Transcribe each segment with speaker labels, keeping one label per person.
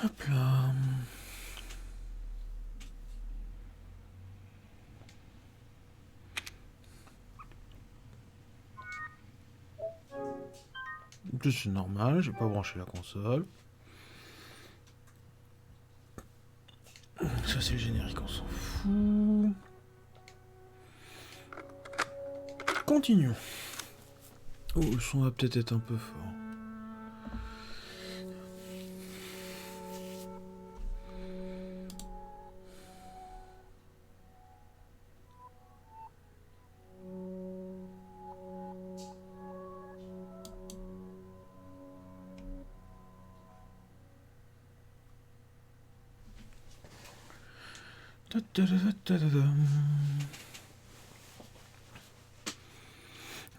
Speaker 1: Hop là. C'est normal, j'ai pas branché la console. Ça c'est le générique, on s'en fout. Continuons. Oh, le son va peut-être être un peu fort.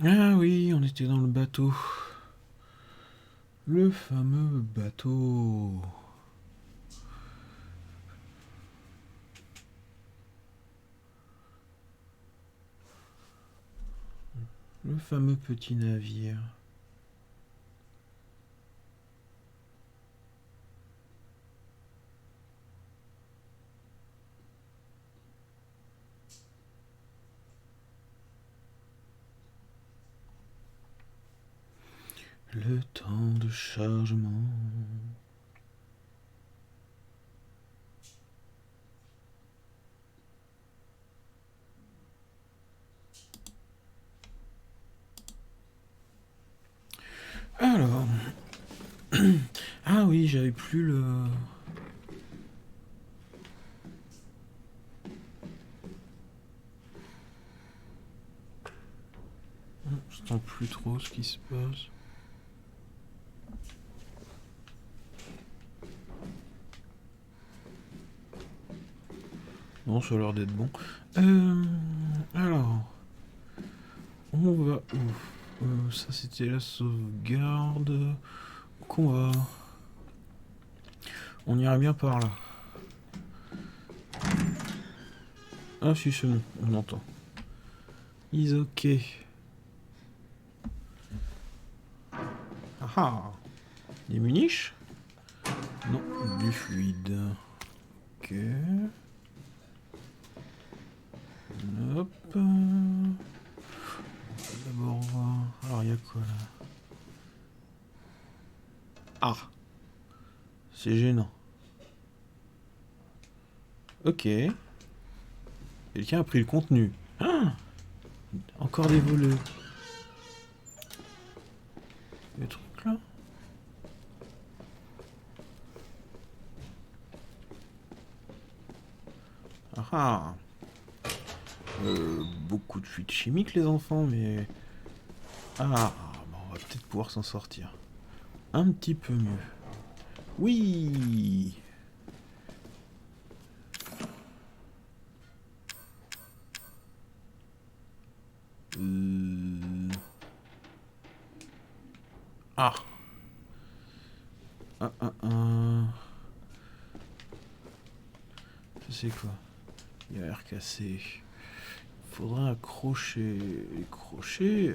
Speaker 1: Ah oui, on était dans le bateau. Le fameux bateau. Le fameux petit navire. Le temps de chargement. Alors. Ah oui, j'avais plus le... Je sens plus trop ce qui se passe. Non, ça a l'air d'être bon. Alors... On va où ça c'était la sauvegarde. Qu'on va... On irait bien par là. Ah si c'est bon, on entend. Is ok. Ah ah. Des muniches? Non, du fluide. Ok. Hop. On va d'abord voir. Alors il y a quoi là? Ah. C'est gênant. Ok. Quelqu'un a pris le contenu. Ah, encore des voleux. Des trucs là. Ah ah. Beaucoup de fuites chimiques les enfants, mais... Ah, bon, on va peut-être pouvoir s'en sortir. Un petit peu mieux. Oui. Ah. Ça c'est quoi? Il y a l'air cassé. Faudrait accrocher les crochets.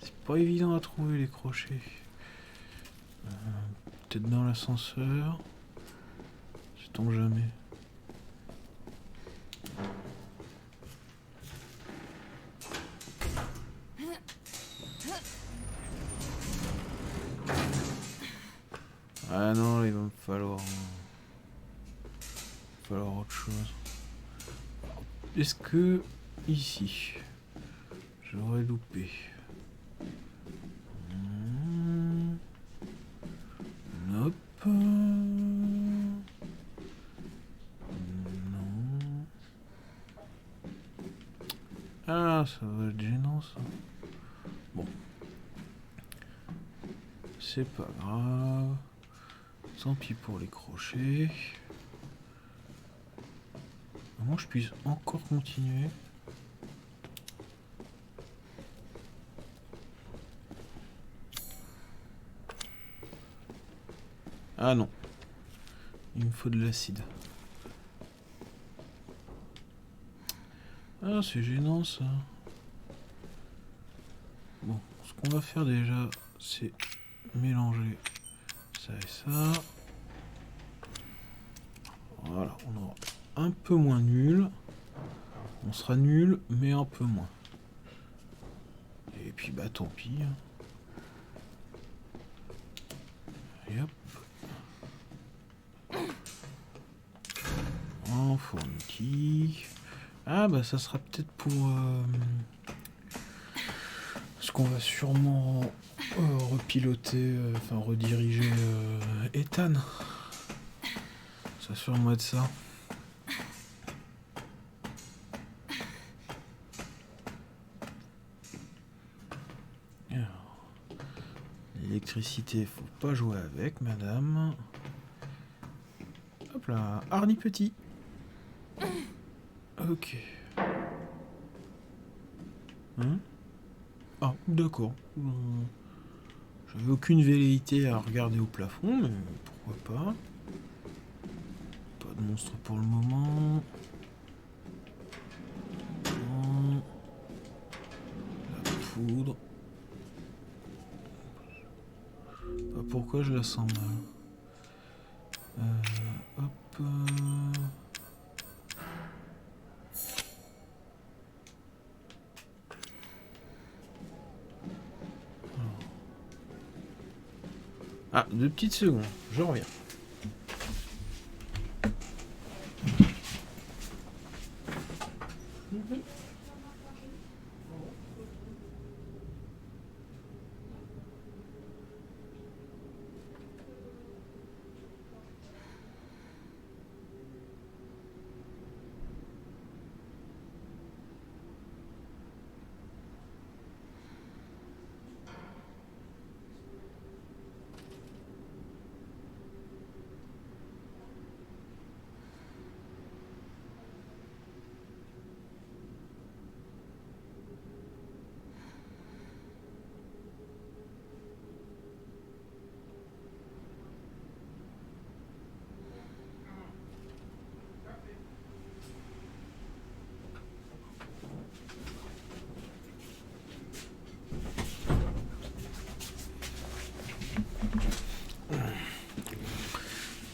Speaker 1: C'est pas évident à trouver les crochets. Peut-être dans l'ascenseur. Sait-on jamais. Ah non, il va me falloir autre chose. Est-ce que ici j'aurais loupé? Hop. Non. Ah, ça va être gênant ça. Bon. C'est pas grave. Tant pis pour les crochets. Comment je puisse encore continuer? Ah non. Il me faut de l'acide. Ah, c'est gênant ça. Bon, ce qu'on va faire déjà, c'est mélanger ça et ça. Voilà, on aura un peu moins nul. On sera nul, mais un peu moins. Et puis bah tant pis. Et hop. En fourniquis. Ah bah ça sera peut-être pour... ce qu'on va sûrement repiloter, enfin rediriger Ethan. Ça va sûrement être ça. L'électricité, faut pas jouer avec, madame. Hop là, Hardy petit. Ok. Hein? Ah, d'accord. J'avais aucune velléité à regarder au plafond, mais pourquoi pas. Pas de monstre pour le moment. Non. La poudre. Pas pourquoi je la sens mal. Hop. Ah, 2 petites secondes, je reviens.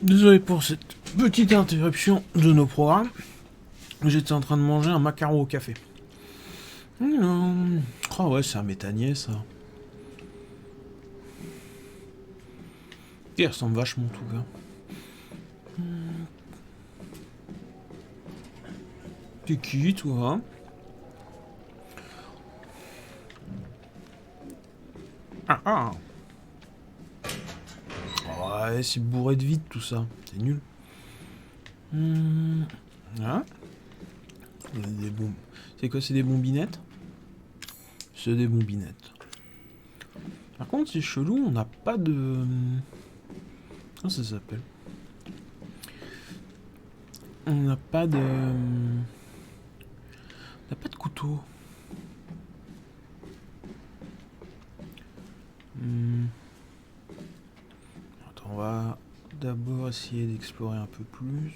Speaker 1: Désolé pour cette petite interruption de nos programmes. J'étais en train de manger un macaron au café. Oh ouais, c'est un méthanier ça. Il ressemble vachement en tout cas. T'es qui toi? Ah ah. Ouais, c'est bourré de vide tout ça. C'est nul. Ah. Des bombes. C'est quoi, c'est des bombinettes? C'est des bombinettes. Par contre, c'est chelou, on n'a pas de... Comment ça s'appelle? On n'a pas de... On n'a pas de couteau. Attends, on va d'abord essayer d'explorer un peu plus.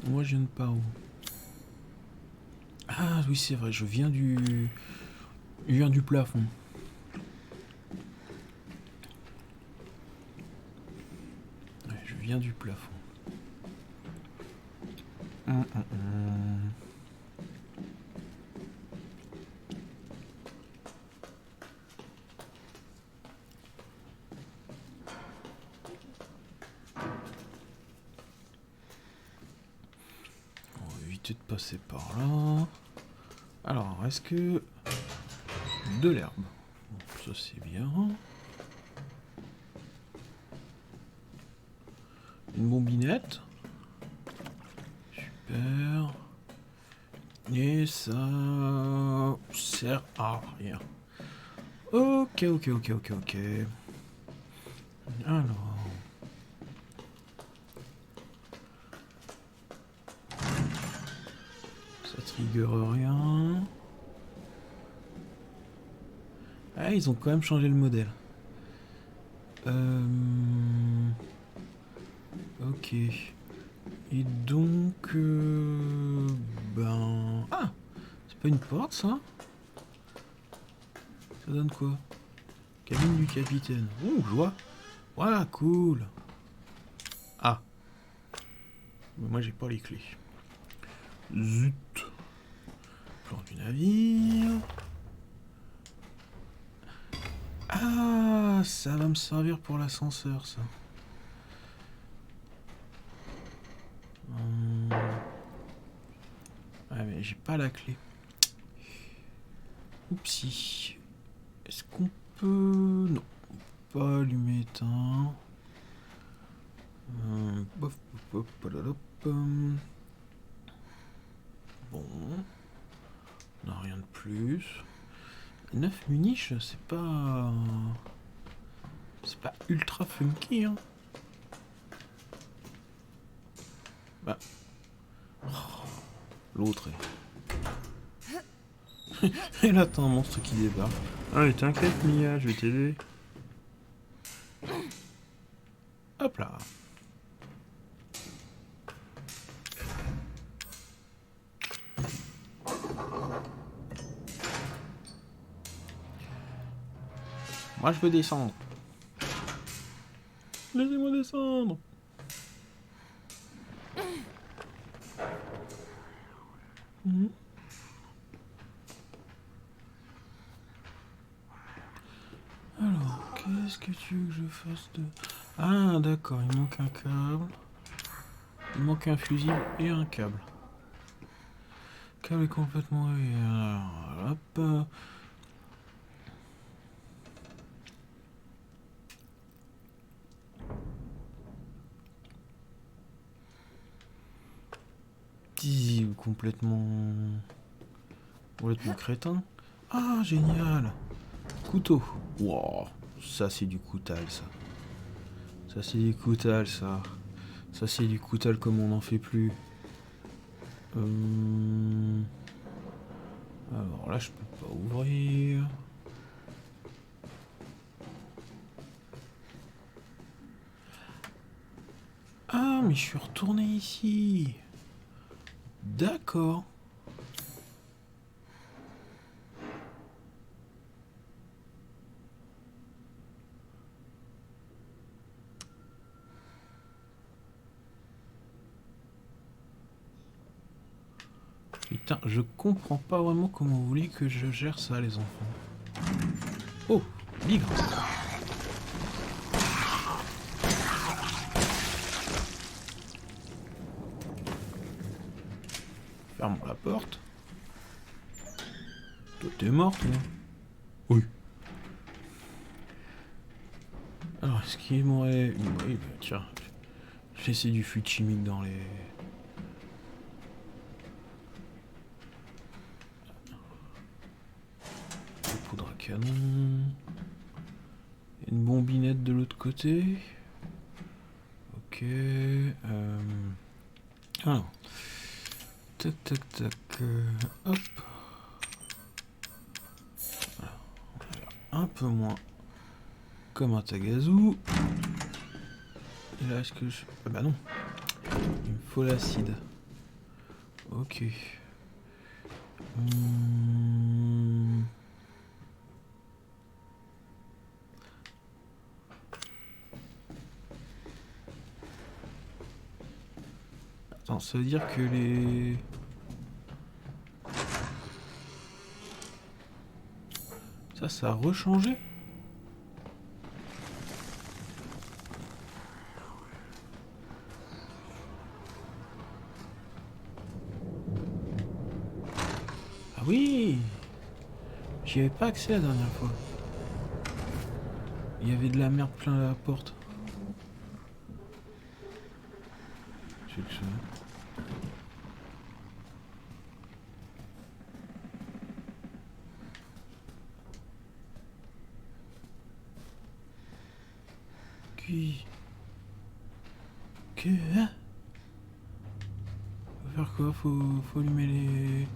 Speaker 1: Moi, je viens de par où? Ah oui, c'est vrai, je viens du plafond. Ouais, je viens du plafond. On va éviter de passer par là. Alors, est-ce que... De l'herbe. Bon, ça c'est bien. Une bombinette. Super. Et ça sert à rien. Ok. Alors. Ça trigger rien. Ah, ils ont quand même changé le modèle. Ok. Et donc... ben... Ah, c'est pas une porte, ça? Ça donne quoi? Cabine du capitaine. Ouh, je vois. Voilà, cool. Ah. Mais moi, j'ai pas les clés. Zut. Plan du navire. Ah, ça va me servir pour l'ascenseur, ça. Ouais, mais j'ai pas la clé. Oupsie. Est-ce qu'on peut... Non. Pas allumer éteint. Bof, bof, bof, palalop. Bon. On n'a rien de plus. 9 muniches, c'est pas... C'est pas ultra funky, hein. Bah. Oh, l'autre est... Et là, t'as un monstre qui débarque. Allez, t'inquiète, Mia, je vais t'aider. Hop là. Moi, je veux descendre. Laissez-moi descendre. Alors, qu'est-ce que tu veux que je fasse de... Ah, d'accord, il manque un câble. Il manque un fusible et un câble. Le câble est complètement... Alors, hop... complètement crétin. Ah, génial. Couteau. Wow, ça c'est du coutal, ça. Ça c'est du coutal, ça. Ça c'est du coutal comme on n'en fait plus. Alors là, je peux pas ouvrir. Ah, mais je suis retourné ici. D'accord. Putain, je comprends pas vraiment comment vous voulez que je gère ça, les enfants. Oh, bigre. Ferme la porte. Toi, t'es morte, là? Oui. Alors, est-ce qu'il m'aurait... Oui, bah, tiens. J'ai laissé du fluide chimique dans les... Des poudres à canon. Une bombinette de l'autre côté. Ok. Alors. Tac, tac, tac. Hop. Voilà. Un peu moins comme un tagazou. Et là, est-ce que je... Ah bah non. Il me faut l'acide. Ok. Attends, ça veut dire que les... Ça a rechangé? Ah oui! J'y avais pas accès la dernière fois. Il y avait de la merde plein à la porte. C'est que ça. Qui... Que... Hein? Faut faire quoi? Faut allumer les...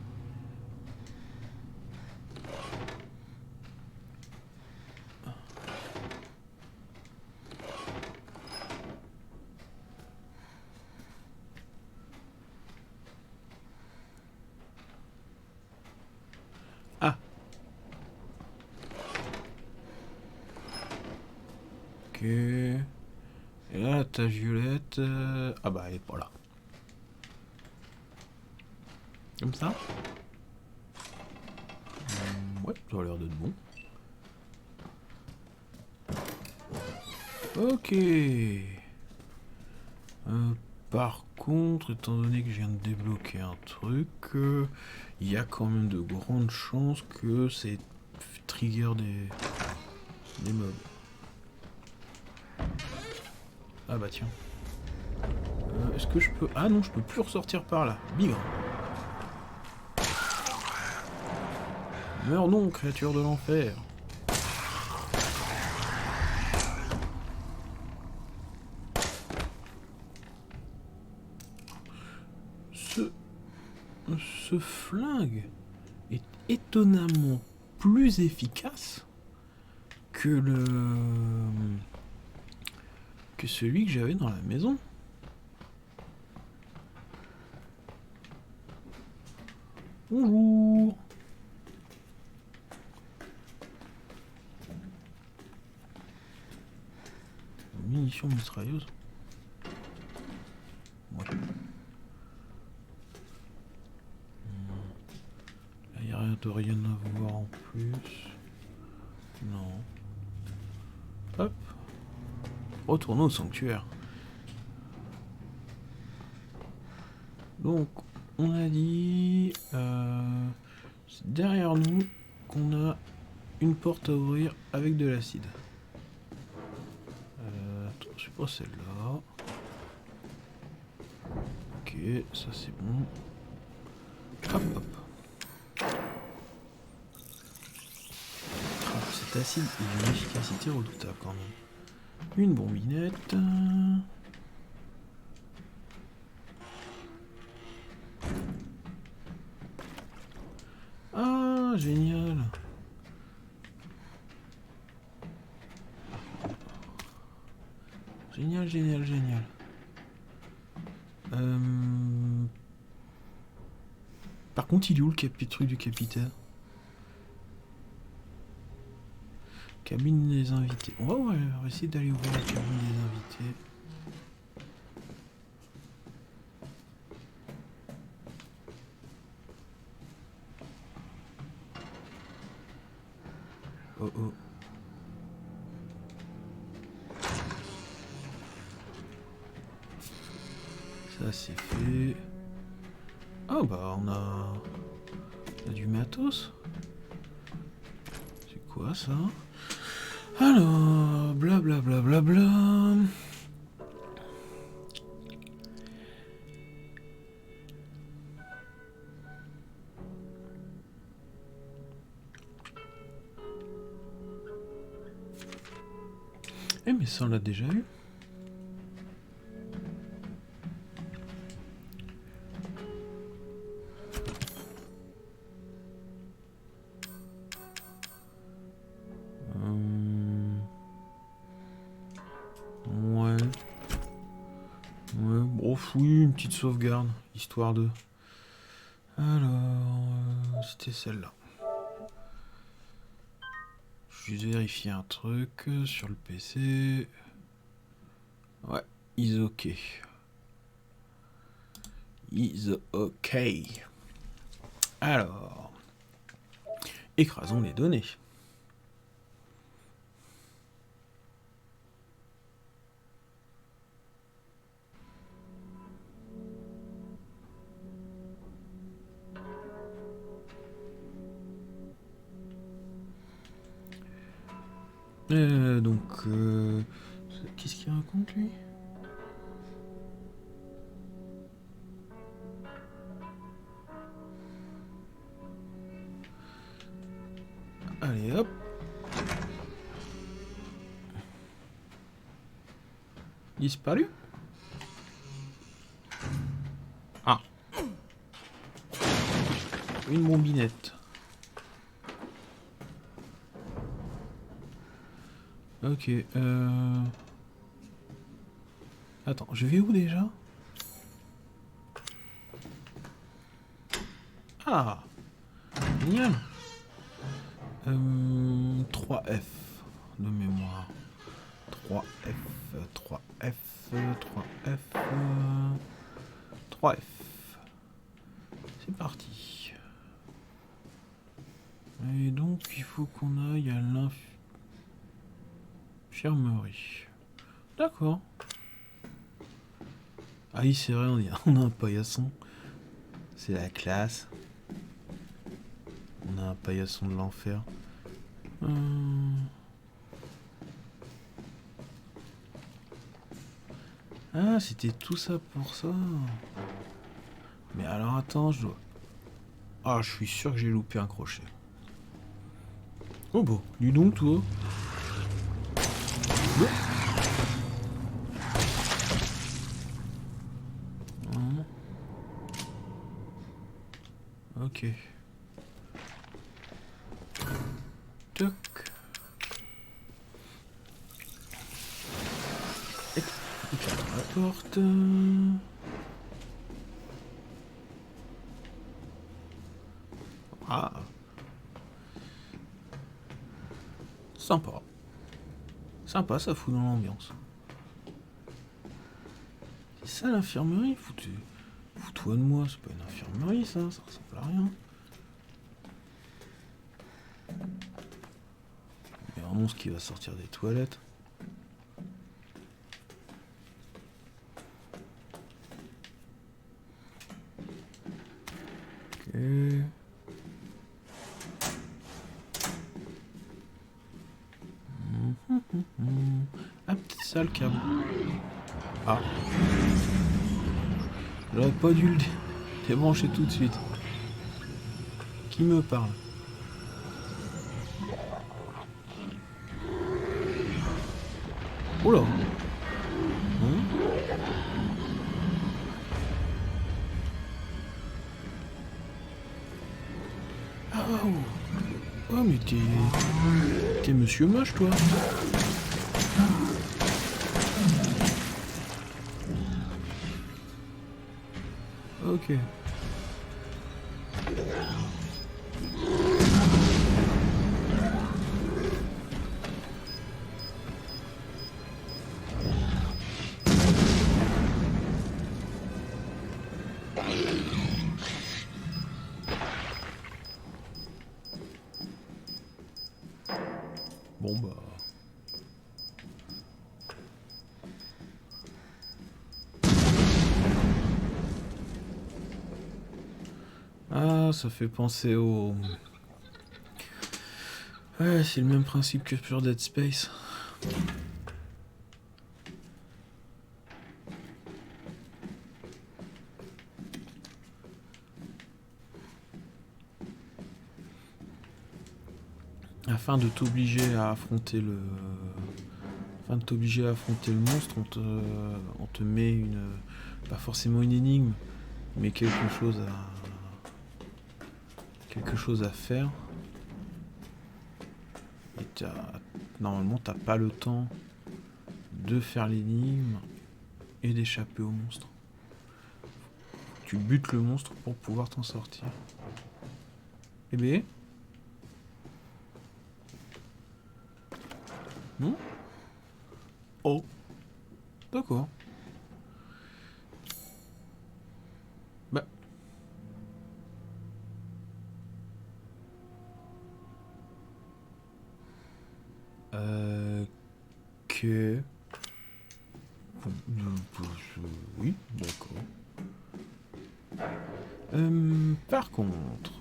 Speaker 1: Et là, ta violette... Ah bah, elle est pas là. Comme ça. Ouais, ça a l'air d'être bon. Ok. Par contre, étant donné que je viens de débloquer un truc, il y a quand même de grandes chances que c'est trigger des mobs. Ah bah tiens. Est-ce que je peux... Ah non, je peux plus ressortir par là. Bigre. Meurs non, créature de l'enfer. Ce flingue est étonnamment plus efficace que celui que j'avais dans la maison. Bonjour. Munitions mitrailleuses. Ouais. Là, il n'y a rien de rien à voir en plus. Non. Hop. Retournons au sanctuaire. Donc, on a dit... c'est derrière nous qu'on a une porte à ouvrir avec de l'acide. Attends, je sais pas celle-là. Ok, ça c'est bon. Hop, hop. Cet acide est d'une efficacité redoutable quand même. Une bombinette. Ah, génial. Génial, génial, génial. Par contre, il est où le truc du capitaine? Cabine des invités. Ouais, on va essayer d'aller ouvrir la cabine des invités. Oh oh. Ça c'est fait. Ah bah on a du matos. C'est quoi ça? Alors, blablabla. Bla, bla, bla, bla. Eh mais ça on l'a déjà eu. Ouais. Ouais, bon, oui, une petite sauvegarde, histoire de... Alors, c'était celle-là. Je vais vérifier un truc sur le PC. Ouais, is ok. Is ok. Alors, écrasons les données. Donc, qu'est-ce qu'il raconte lui? Allez hop. Disparu? Ah. Une bombinette. Ok, Attends, je vais où déjà? Ah, génial. 3F de mémoire. 3F, 3F, 3F, 3F. C'est parti. Et donc, il faut qu'on aille à l'infirmerie. D'accord. Ah oui, c'est vrai, on a un paillasson. C'est la classe. On a un paillasson de l'enfer. Ah, c'était tout ça pour ça. Mais alors attends, je dois... Ah, je suis sûr que j'ai loupé un crochet. Oh bon, dis donc toi. Bon. Ok. Toc. Et la porte. Ah. Sympa. Sympa, ça fout dans l'ambiance. C'est ça l'infirmerie? Fous-toi de moi, c'est pas une infirmerie ça ressemble à rien. Il y a un monstre qui va sortir des toilettes. Ok. Ah, petit sale câble. Ah. J'aurais pas dû le débrancher tout de suite. Qui me parle? Oh là. Ah oh. Oh mais t'es monsieur moche toi. Ok. Bon bah... Ah, ça fait penser au... Ouais, c'est le même principe que sur Dead Space. Afin de t'obliger à affronter le... Afin de t'obliger à affronter le monstre, on te met une... Pas forcément une énigme, mais quelque chose à faire. Et normalement, t'as pas le temps de faire l'énigme et d'échapper au monstre. Tu butes le monstre pour pouvoir t'en sortir. Eh ben... Non? Oh. D'accord. Bah... Que... Oui, d'accord. Par contre...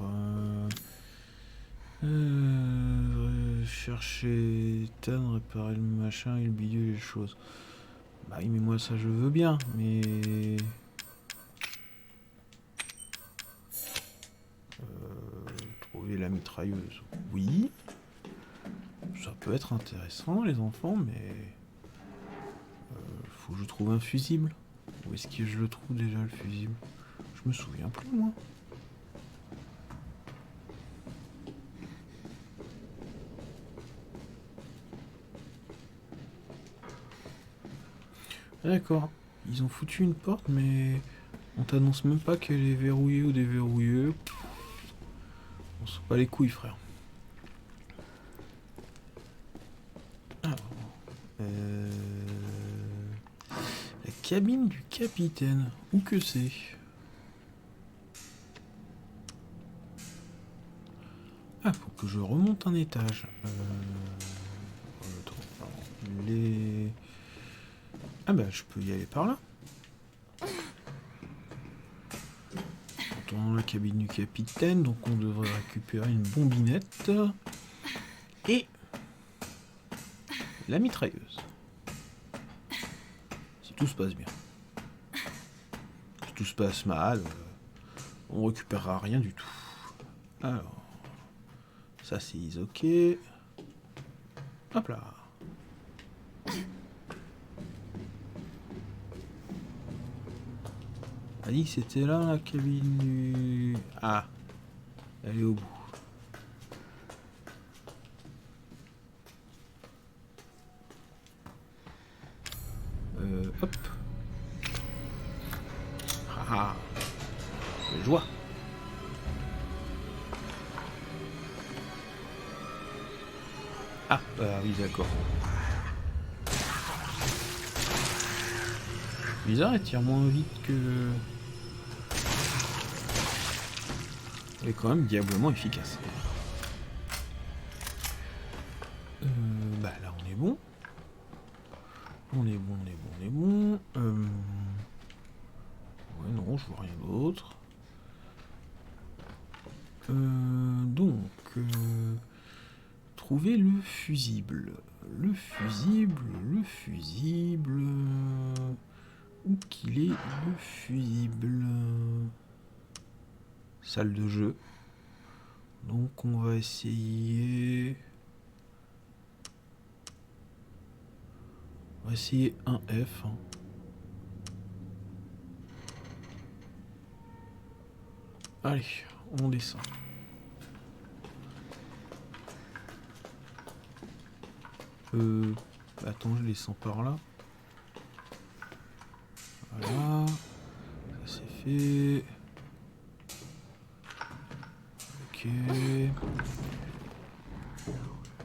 Speaker 1: chercher Ethan, réparer le machin et le bidule les choses. Bah oui, mais moi ça je veux bien, mais... trouver la mitrailleuse. Oui. Ça peut être intéressant les enfants, mais... faut que je trouve un fusible. Où est-ce que je le trouve déjà le fusible? Je me souviens plus moi. D'accord. Ils ont foutu une porte, mais on t'annonce même pas qu'elle est verrouillée ou déverrouillée. On se bat les couilles, frère. Alors, cabine du capitaine. Où que c'est? Ah, faut que je remonte un étage. Attends, alors, les... Ah bah, je peux y aller par là. Dans la cabine du capitaine, donc on devrait récupérer une bombinette. Et... la mitrailleuse. Si tout se passe bien. Si tout se passe mal, on récupérera rien du tout. Alors... ça c'est ok. Hop là. A dit que c'était là la cabine du... Ah. Elle est au bout. Hop. Ah. Quelle joie. Ah, oui, d'accord. Bizarre, elle tire moins vite que... elle est quand même diablement efficace. Bah là, on est bon. On est bon, on est bon, on est bon. Ouais, non, je vois rien d'autre. Donc... trouver le fusible. Le fusible, le fusible... Où qu'il est le fusible? Salle de jeu. Donc on va essayer... on va essayer un F. Hein. Allez, on descend. Attends, je descends par là. Voilà. Ça c'est fait. Ok.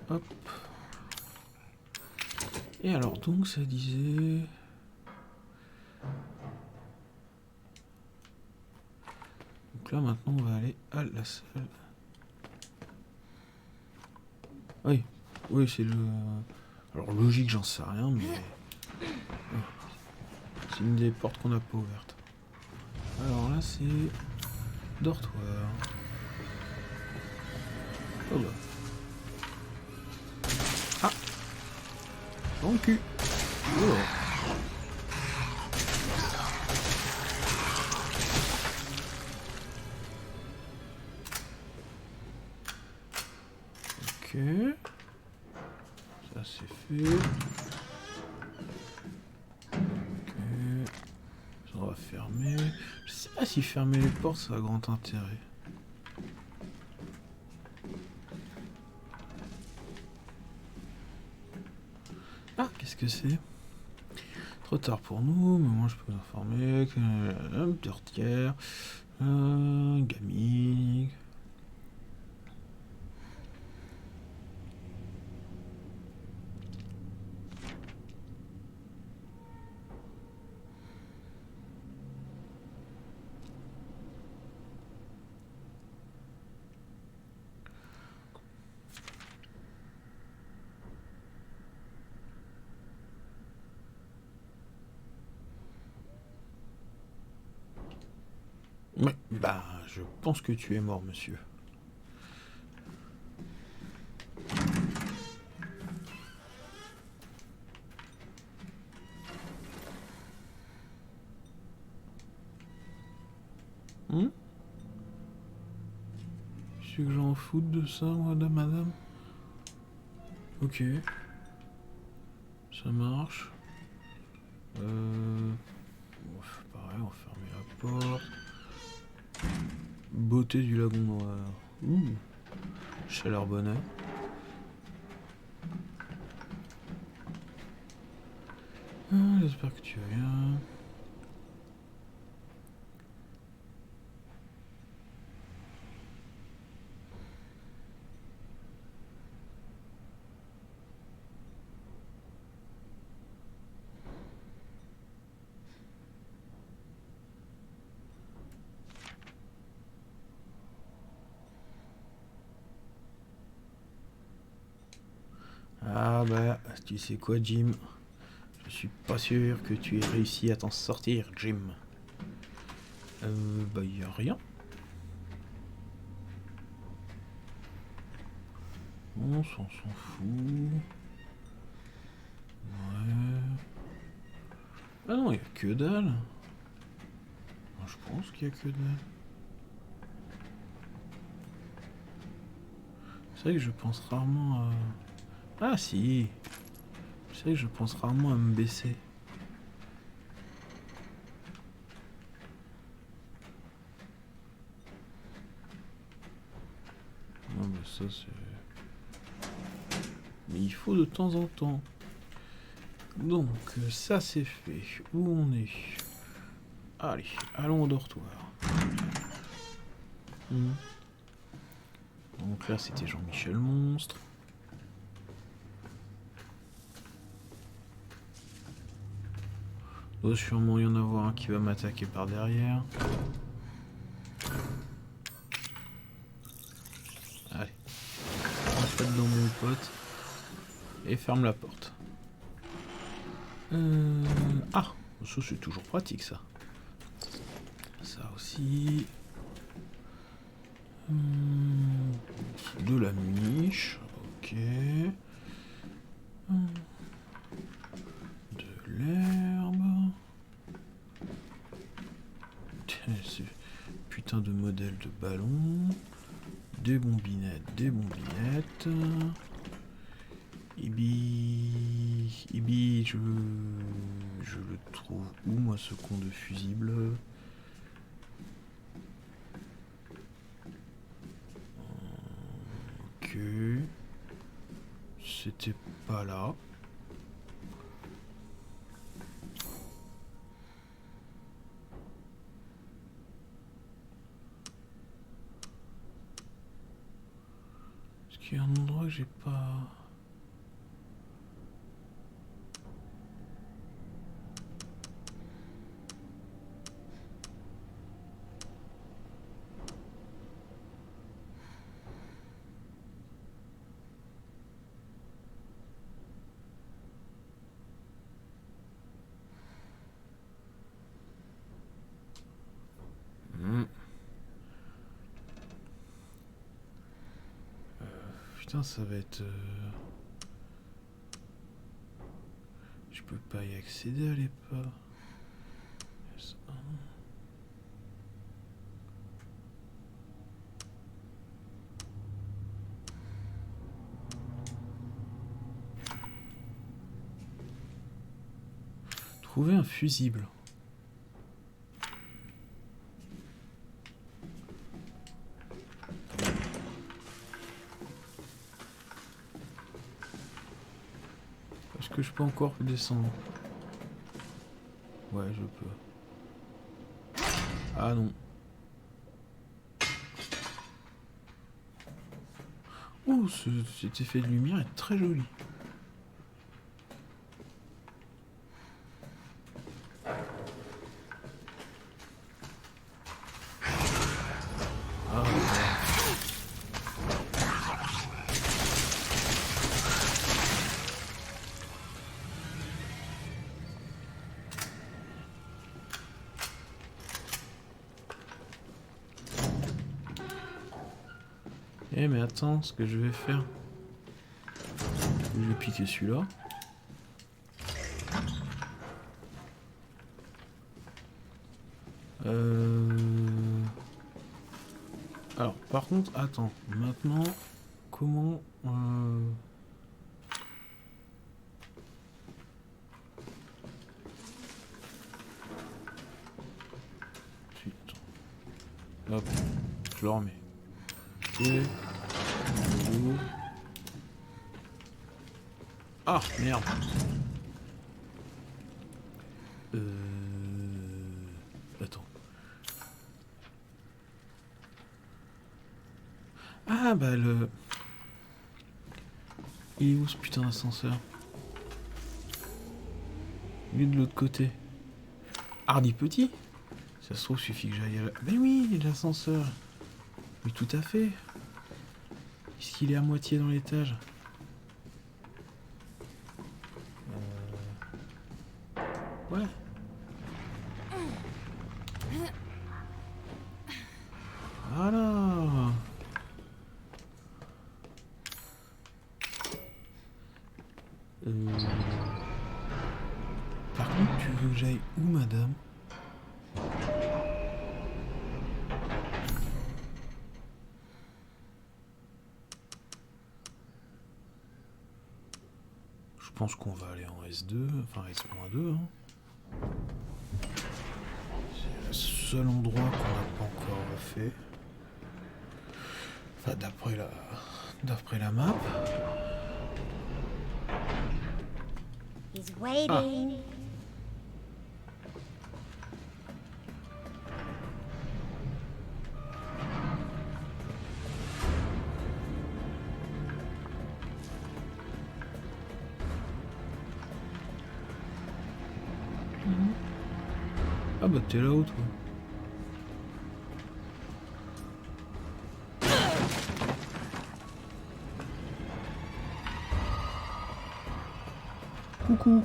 Speaker 1: Hop. Et alors donc ça disait... donc là maintenant on va aller à la salle. Oui, oui c'est le... alors logique j'en sais rien mais... c'est une des portes qu'on n'a pas ouvertes. Alors là c'est... dortoir. Oh bah. Ah. Dans le cul. Oh. Ok. Ça c'est fait. Ok. Ça on va fermer. Je sais pas si fermer les portes ça a grand intérêt. Ah, qu'est-ce que c'est? Trop tard pour nous, mais moi je peux vous informer que... Tortière... gaming... Ouais, bah, je pense que tu es mort, monsieur. Tu sais que j'en foute de ça, madame? Ok. Ça marche. Pareil, on va fermer la porte. Beauté du lagon noir. Ouh. Chaleur bonnet. J'espère que tu vas bien. Ah, tu sais quoi, Jim? Je suis pas sûr que tu aies réussi à t'en sortir, Jim. Bah, y a rien. On s'en fout. Ouais. Ah non, y a que dalle. Je pense qu'il y a que dalle. C'est vrai que je pense rarement à... Ah si. C'est vrai que je pense rarement à me baisser. Non mais ça c'est... Mais il faut de temps en temps. Donc ça c'est fait. Où on est? Allez, allons au dortoir. Donc là c'était Jean-Michel Monstre. Il doit sûrement y en avoir un qui va m'attaquer par derrière. Allez. Rentre dedans mon pote. Et ferme la porte. Ah, ça c'est toujours pratique ça. Ça aussi. De la muniche. Ok. De l'herbe. Ce putain de modèle de ballon. Des bombinettes, des bombinettes. Ibi, je le trouve où moi ce con de fusible? Ok. C'était pas là. Est-ce qu'il y a un endroit que j'ai pas... Putain, ça va être... Je peux pas y accéder à l'époque. Trouver un fusible. Est-ce que je peux encore descendre? Ouais, je peux. Ah non. Oh, cet effet de lumière est très joli. Eh mais attends, ce que je vais faire... Je vais piquer celui-là. Alors, par contre, attends. Maintenant, comment... Putain. Hop, je le remets. Et... Ah, merde. Attends. Ah, bah le... Il est où ce putain d'ascenseur? Il est de l'autre côté. Hardy petit? Ça se trouve, suffit que j'aille à la... Mais oui, l'ascenseur. Mais tout à fait. Est-ce qu'il est à moitié dans l'étage? j'aille où, madame? Je pense qu'on va aller en S2, enfin S-2. Hein. C'est le seul endroit qu'on n'a pas encore fait. Enfin, d'après la map.
Speaker 2: He's waiting.
Speaker 1: Ah bah t'es là-haut, toi. Coucou.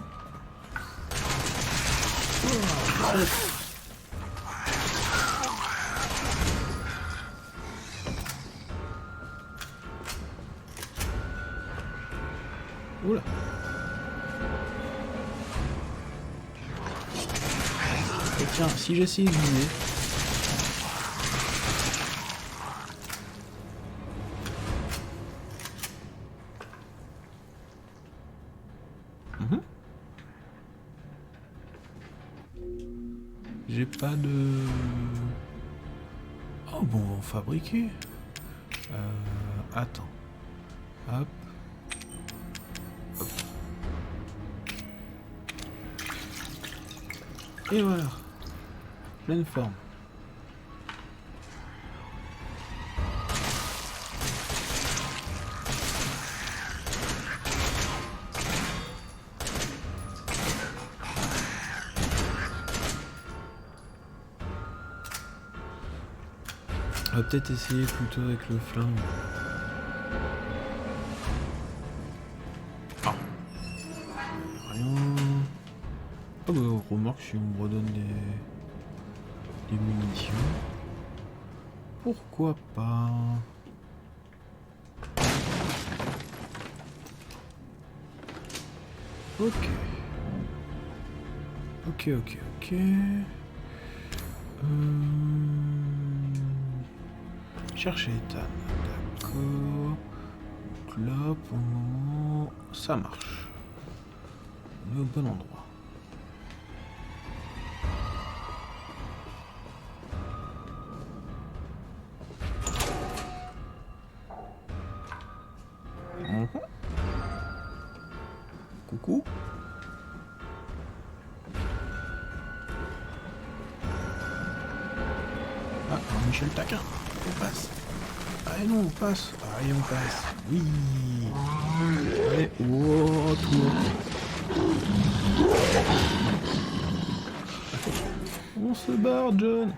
Speaker 1: Oula. Et tiens, si j'essaye de viser. J'ai pas de... Oh bon, on va en fabriquer. Attends. Hop. Hop. Et voilà. Pleine forme. On va peut-être essayer plutôt avec le flingue. Ah. Rien. Ah bah remarque si on me redonne des munitions. Pourquoi pas? Ok. Ok. Chercher Ethan. D'accord. Donc là, pour le moment, ça marche. On est au bon endroit. Coucou. Ah, Michel Taquin. On passe. Allez, non, on passe. Allez, on passe. Oui. Allez, oh, toi. On se barre, John.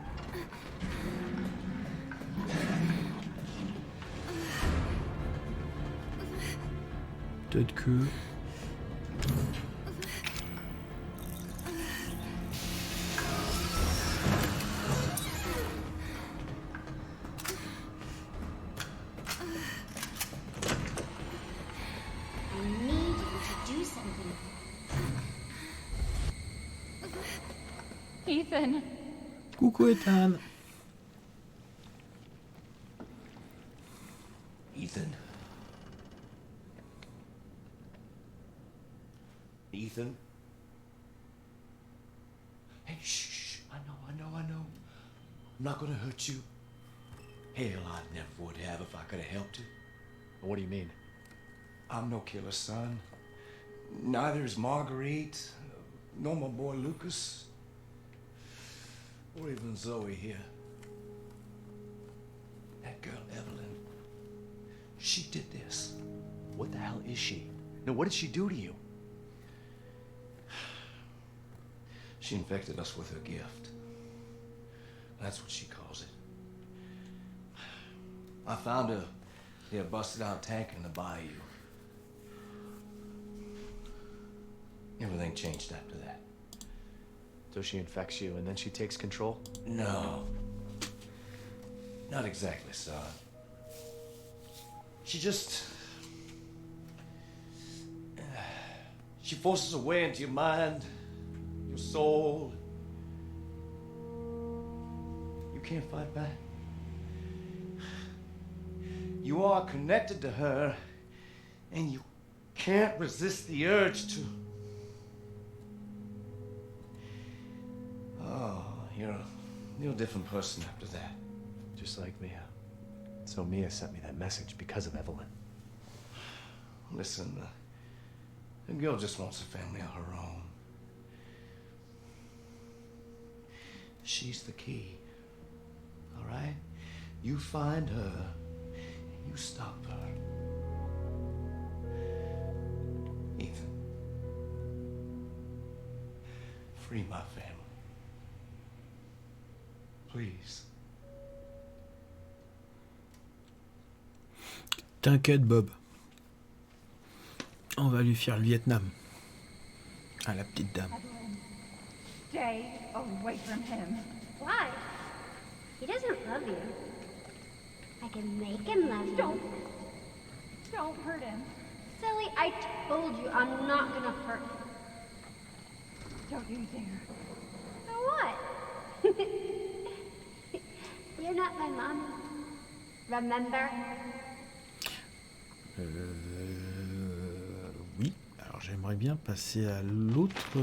Speaker 1: Peut-être que...
Speaker 2: I need you to do something.
Speaker 3: Ethan.
Speaker 1: Coucou, Ethan.
Speaker 4: Ethan? Ethan? Hey, shh. I know. I'm not gonna hurt you. Hell, I never would have if I could have helped you.
Speaker 5: What do you mean?
Speaker 4: I'm no killer, son. Neither is Marguerite, nor my boy Lucas, or even Zoe here. That girl, Evelyn, she did this.
Speaker 5: What the hell is she? No, what did she do to you?
Speaker 4: She infected us with her gift. That's what she calls it. I found her in a busted out tank in the bayou. Everything changed after that.
Speaker 5: So she infects you and then she takes control?
Speaker 4: No. Not exactly, son. She just... She forces her way into your mind, your soul. You can't fight back. You are connected to her, and you can't resist the urge to. Oh, you're a different person after that.
Speaker 5: Just like Mia. So Mia sent me that message because of Evelyn.
Speaker 4: Listen, the girl just wants a family of her own. She's the key. All right? You find her, and you stop her. Ethan, free my family. Please.
Speaker 1: T'inquiète, Bob. On va lui faire le Vietnam. À la petite dame.
Speaker 3: Stay away from him.
Speaker 2: Why? He doesn't love you. I can make him love you.
Speaker 3: Don't hurt him.
Speaker 2: Silly, I told you I'm not gonna hurt him.
Speaker 3: Don't you dare.
Speaker 2: So what? You're not my mommy. Remember?
Speaker 1: Oui. Alors j'aimerais bien passer à l'autre.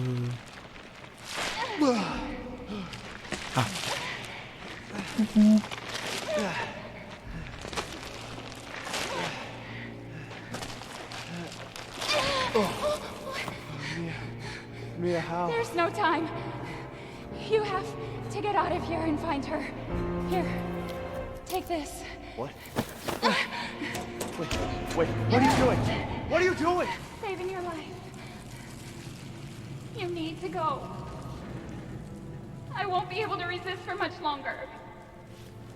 Speaker 1: Ah.
Speaker 5: Mia, how?
Speaker 3: There's no time. You have to get out of here and find her. Here, take this.
Speaker 5: What? Wait, what are you doing? What are you doing?
Speaker 3: Saving your life. You need to go. I won't be able to resist for much longer.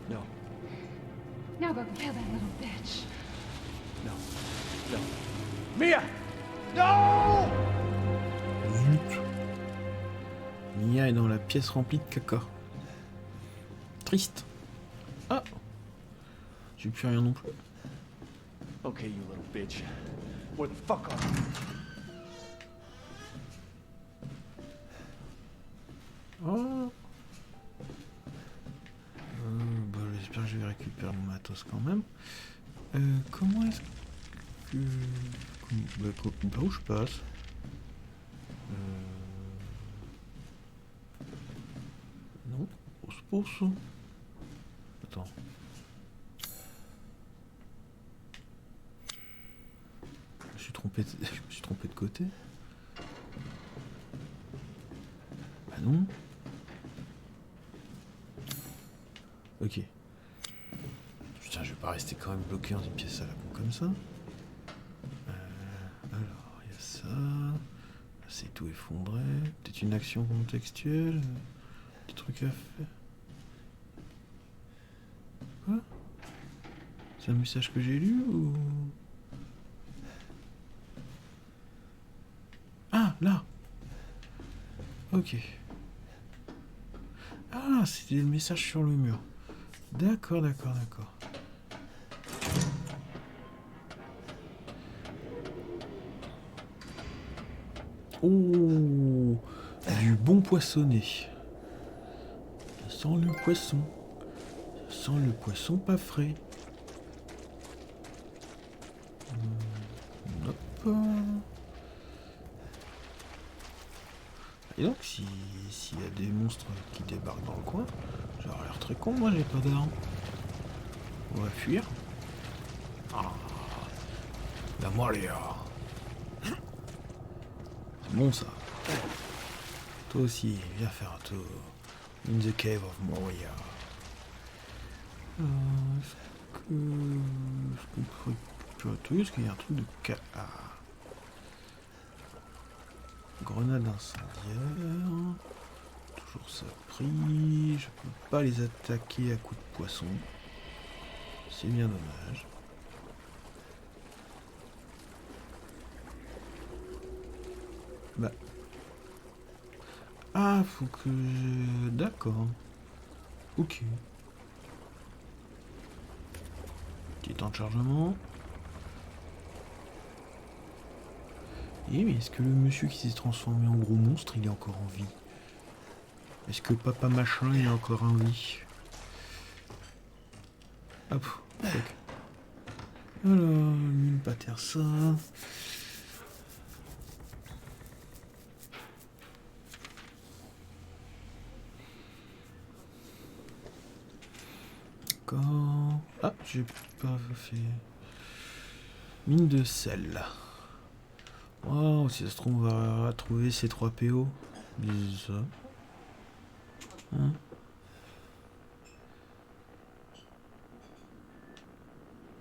Speaker 5: No,
Speaker 3: Now go kill that little bitch.
Speaker 5: no. Mia! No!
Speaker 1: Zut. Mia est dans la pièce remplie de caca. Triste. Ah. J'ai plus rien non plus.
Speaker 5: Okay, you little bitch. Where the fuck are you?
Speaker 1: Oh. Bah, j'espère que je vais récupérer mon matos quand même. Comment est-ce que... Par où je passe Non, pose. Attends. Je me suis trompé de côté. Bah non. Ok. Putain, je vais pas rester quand même bloqué dans une pièce à la con comme ça. Alors, il y a ça. Là, c'est tout effondré. Peut-être une action contextuelle. Petit truc à faire. Quoi? C'est un message que j'ai lu ou... Ah, là. Ok. Ah, c'était le message sur le mur. D'accord. Oh, du bon poissonné. Ça sent le poisson. Ça sent le poisson pas frais. Hop. Et donc, s'il y a des monstres qui débarquent dans le coin, j'aurais l'air très con, moi j'ai pas d'armes. On va fuir. Ah, la Moria. C'est bon ça. Toi aussi, viens faire un tour. In the cave of Moria. Est-ce qu'on pourrait récupérer? Est-ce qu'il y a un truc de Grenade incendiaire. Toujours ça pris. Je peux pas les attaquer à coups de poisson. C'est bien dommage. Bah. Ah, faut que je... D'accord. Ok. Petit temps de chargement. Mais est-ce que le monsieur qui s'est transformé en gros monstre, il est encore en vie? Est-ce que papa machin est encore en vie? Hop, tac. Alors, mine Patterson. D'accord. Ah, j'ai pas fait. Mine de sel. Oh, si ça se trouve, on va trouver ces 3 PO. Dis ça. Hein?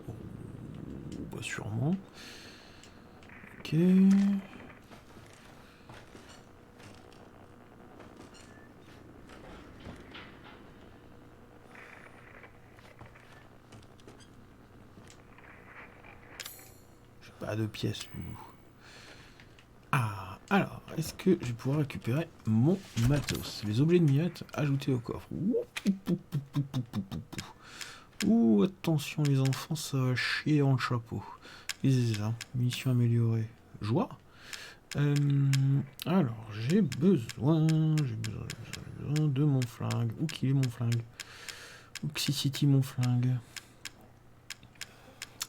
Speaker 1: Oh, bah sûrement. Ok. J'ai pas de pièces. Ah, alors, est-ce que je vais pouvoir récupérer mon matos? Les objets de miettes ajoutés au coffre. Ouh, attention les enfants, ça va chier dans le chapeau. Qu'est-ce que c'est ça? Munitions améliorée. Joie. Alors, j'ai besoin de mon flingue. Où qu'il est mon flingue? Oxycity mon flingue.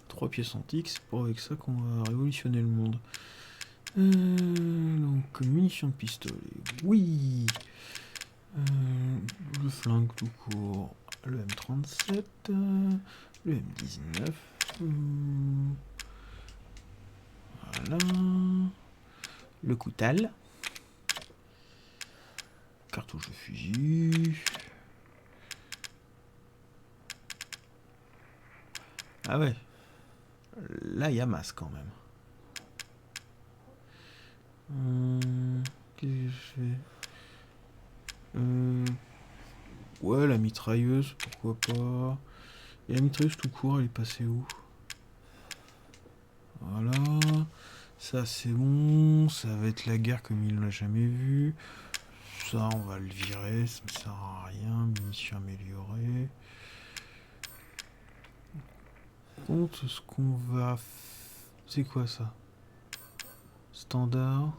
Speaker 1: 3 pièces antiques, c'est pas avec ça qu'on va révolutionner le monde. Donc, munitions de pistolet, oui. Le flingue tout court, le M37, le M19. Voilà. Le coutal. Cartouche de fusil. Ah ouais. Là, il y a masse quand même. Qu'est-ce que je fais? Ouais, la mitrailleuse, pourquoi pas. Et la mitrailleuse tout court, elle est passée où? Voilà. Ça, c'est bon. Ça va être la guerre comme il ne l'a jamais vu. Ça, on va le virer. Ça me sert à rien. Munitions améliorées. Contre ce qu'on va... C'est quoi ça? Standard.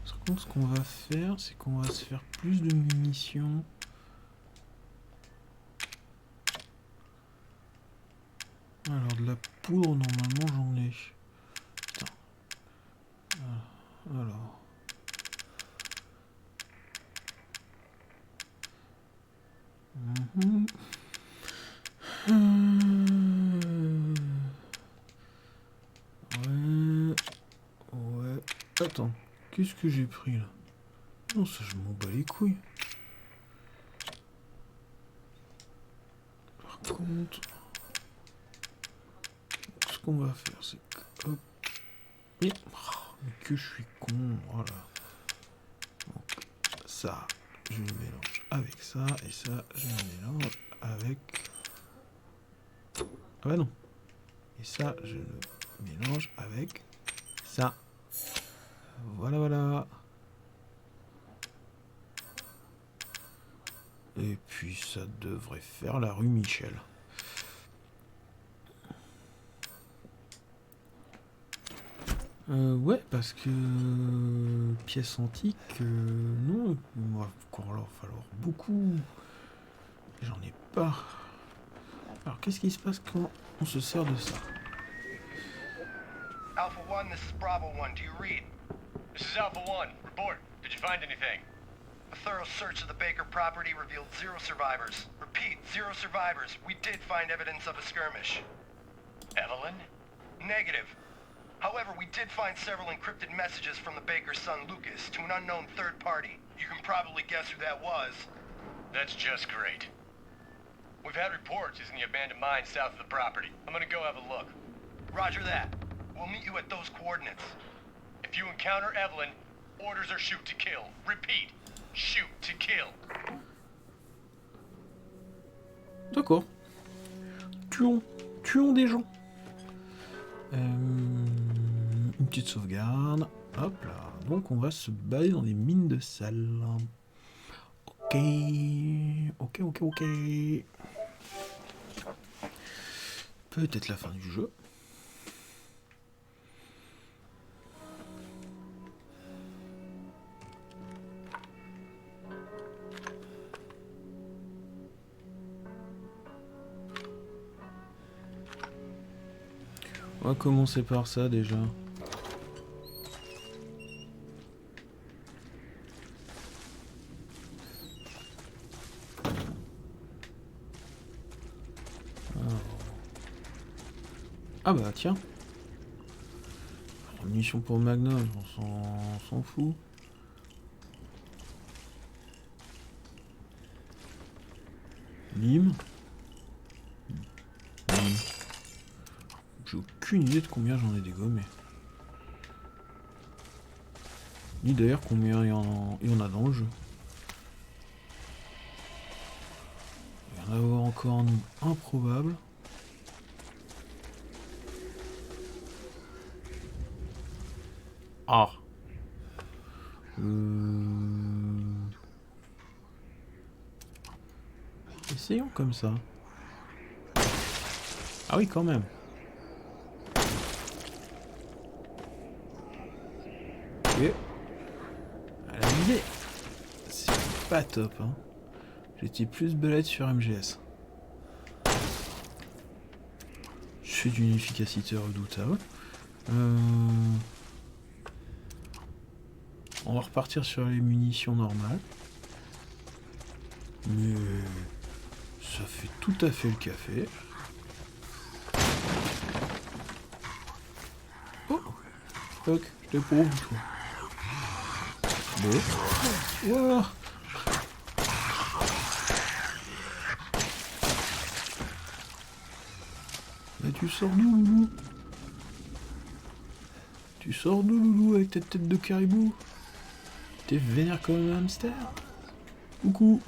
Speaker 1: Par contre, ce qu'on va faire, c'est qu'on va se faire plus de munitions. Alors, de la poudre, normalement, j'en ai. Putain. Alors. Ouais. Ouais. Attends. Qu'est-ce que j'ai pris là? Non, ça je m'en bats les couilles. Par contre, ce qu'on va faire, c'est que... Hop. Et... Oh, mais que je suis con, voilà. Donc, ça, je le mélange avec ça, et ça, je le mélange avec... Ah bah non. Et ça, je le mélange avec ça. Voilà, voilà. Et puis ça devrait faire la rue Michel. Ouais, parce que pièces antiques, non, il va encore leur falloir beaucoup. J'en ai pas. Alors qu'est-ce qui se passe quand on se sert de ça?
Speaker 6: Alpha 1, this is Bravo 1. Do you read?
Speaker 5: This is Alpha 1. Report. Did you find anything?
Speaker 6: A thorough search of the Baker property revealed 0 survivors. Repeat, 0 survivors. We did find evidence of a skirmish.
Speaker 5: Evelyn?
Speaker 6: Negative. However, we did find several encrypted messages from the Baker's son Lucas to an unknown third party. You can probably guess who that was.
Speaker 5: That's just great. We've had reports using the abandoned mine south of the property. I'm gonna go have a look.
Speaker 6: Roger that. We'll meet you at those coordinates.
Speaker 5: If you encounter Evelyn, orders are shoot to kill. Repeat, shoot to kill.
Speaker 1: D'accord. Tuons des gens. Une petite sauvegarde. Hop là. Donc on va se balader dans des mines de sel. Ok. Ok. Peut-être la fin du jeu. On va commencer par ça déjà. Ah bah tiens. Munitions pour Magnum, on s'en fout. Lime. Lime. J'ai aucune idée de combien j'en ai dégommé. Ni d'ailleurs combien il y en a dans le jeu. Il y en a avoir encore un improbable. Ah. Essayons comme ça. Ah oui, quand même. Ok. À la idée, c'est pas top, hein. J'étais plus balèze sur MGS. C'est d'une efficacité redoutable. On va repartir sur les munitions normales. Mais ça fait tout à fait le café. Oh, fuck, je t'ai pauvre toi. Bon. Wow. Mais tu sors d'où, loulou? Tu sors d'où, loulou, avec ta tête de caribou? T'es vénère comme un hamster? Coucou.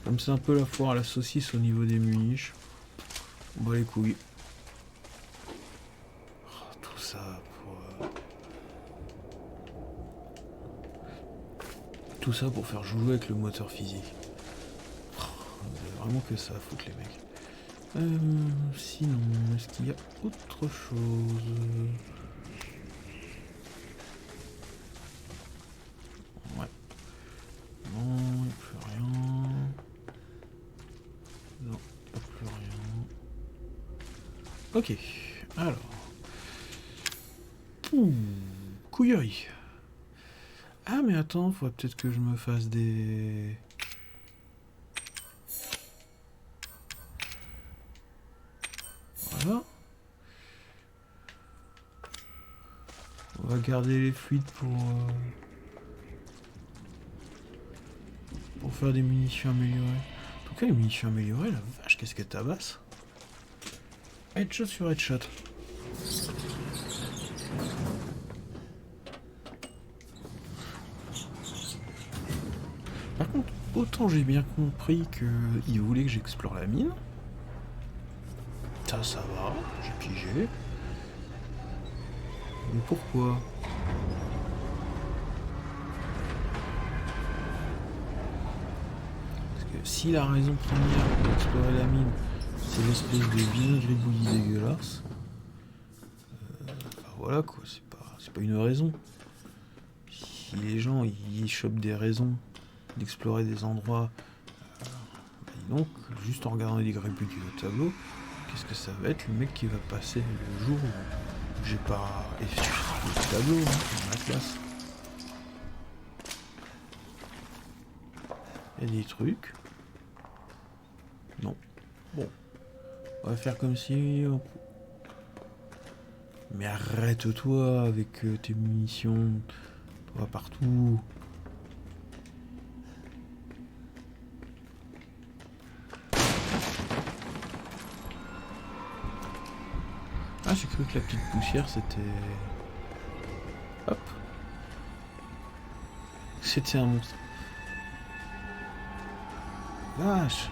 Speaker 1: Comme c'est un peu la foire à la saucisse au niveau des muniches. On bat les couilles. Oh, tout ça pour... Tout ça pour faire jouer avec le moteur physique. Oh, vous avez vraiment que ça à foutre les mecs. Sinon, est-ce qu'il y a autre chose? Ouais. Non, il n'y a plus rien. Non, il n'y a plus rien. Ok, alors. Couillerie. Ah mais attends, faudrait peut-être que je me fasse des... Voilà. On va garder les fluides pour faire des munitions améliorées. En tout cas, les munitions améliorées, la vache, qu'est-ce qu'elle tabasse. Headshot sur headshot. Par contre, autant j'ai bien compris qu'il voulait que j'explore la mine. Ça va, j'ai pigé. Mais pourquoi? Parce que si la raison première d'explorer la mine, c'est l'espèce de vilain gribouillis dégueulasse, bah voilà quoi, c'est pas une raison. Si les gens ils chopent des raisons d'explorer des endroits, bah dis donc, juste en regardant les gribouillis au tableau, qu'est-ce que ça va être le mec qui va passer le jour où j'ai pas effectué le tableau hein, dans la classe. Il y a des trucs. Non. Bon. On va faire comme si... Mais arrête-toi avec tes munitions. Toi partout. Ah, j'ai cru que la petite poussière c'était... Hop. C'était un monstre. Vache.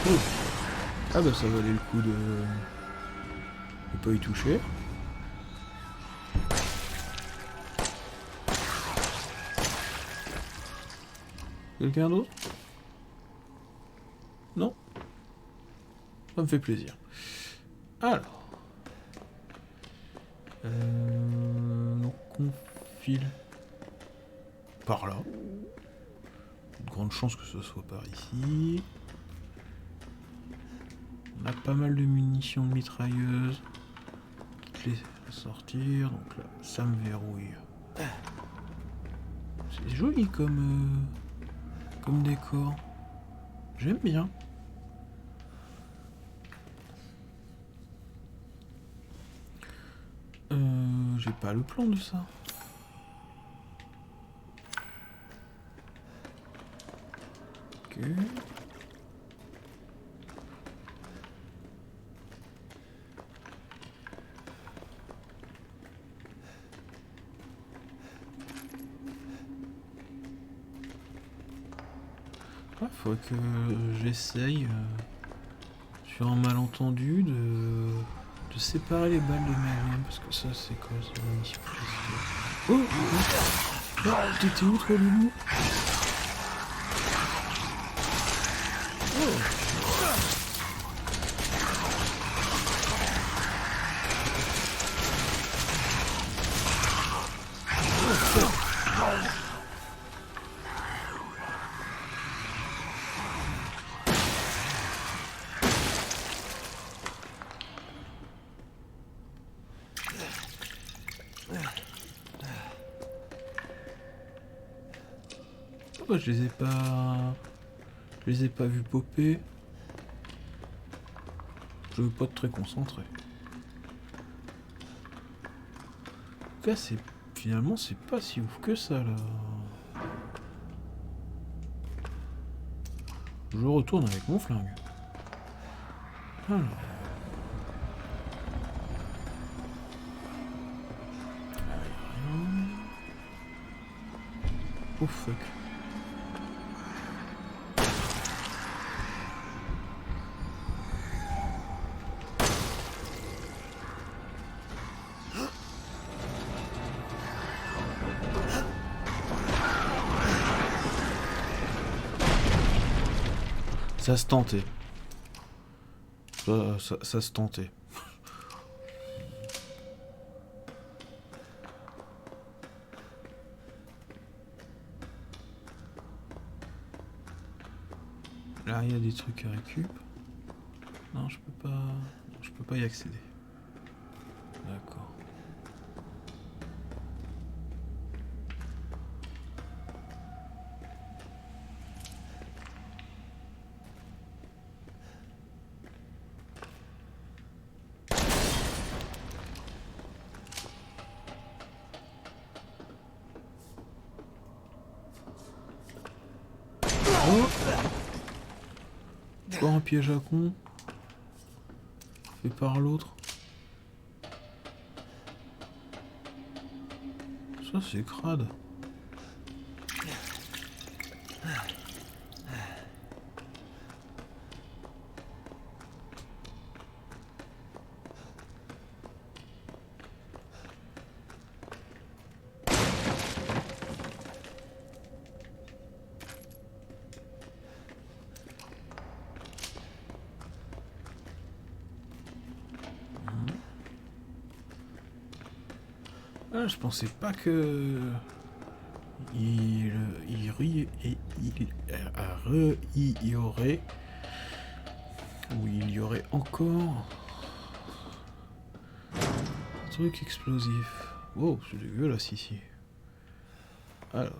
Speaker 1: Oh. Ah bah ça valait le coup de pas y toucher. Quelqu'un d'autre? Non? Ça me fait plaisir. Alors. Donc on file? Par là. De grandes chances que ce soit par ici. On a pas mal de munitions de mitrailleuse. Clé à sortir, donc là, ça me verrouille. C'est joli comme décor. J'aime bien. J'ai pas le plan de ça. Ok. Ouais, faut que j'essaye sur un malentendu de séparer les balles de Marianne, parce que ça c'est quoi cette munition? Oh, oh, t'étais où toi, Loulou? Oh. Pourquoi je les ai pas... Je les ai pas vus popper. Je veux pas être très concentré. En tout cas, finalement, c'est pas si ouf que ça, là. Je retourne avec mon flingue. Alors. Oh fuck. Ça se tentait. Ça se tentait. Là, il y a des trucs à récup. Non, je peux pas. Non, je peux pas y accéder. D'accord. Oh! Encore un piège à con. Fait par l'autre. Ça c'est crade. Ah, je pensais pas que il y aurait ou il y aurait encore un truc explosif. Oh, c'est dégueulasse ici. Alors,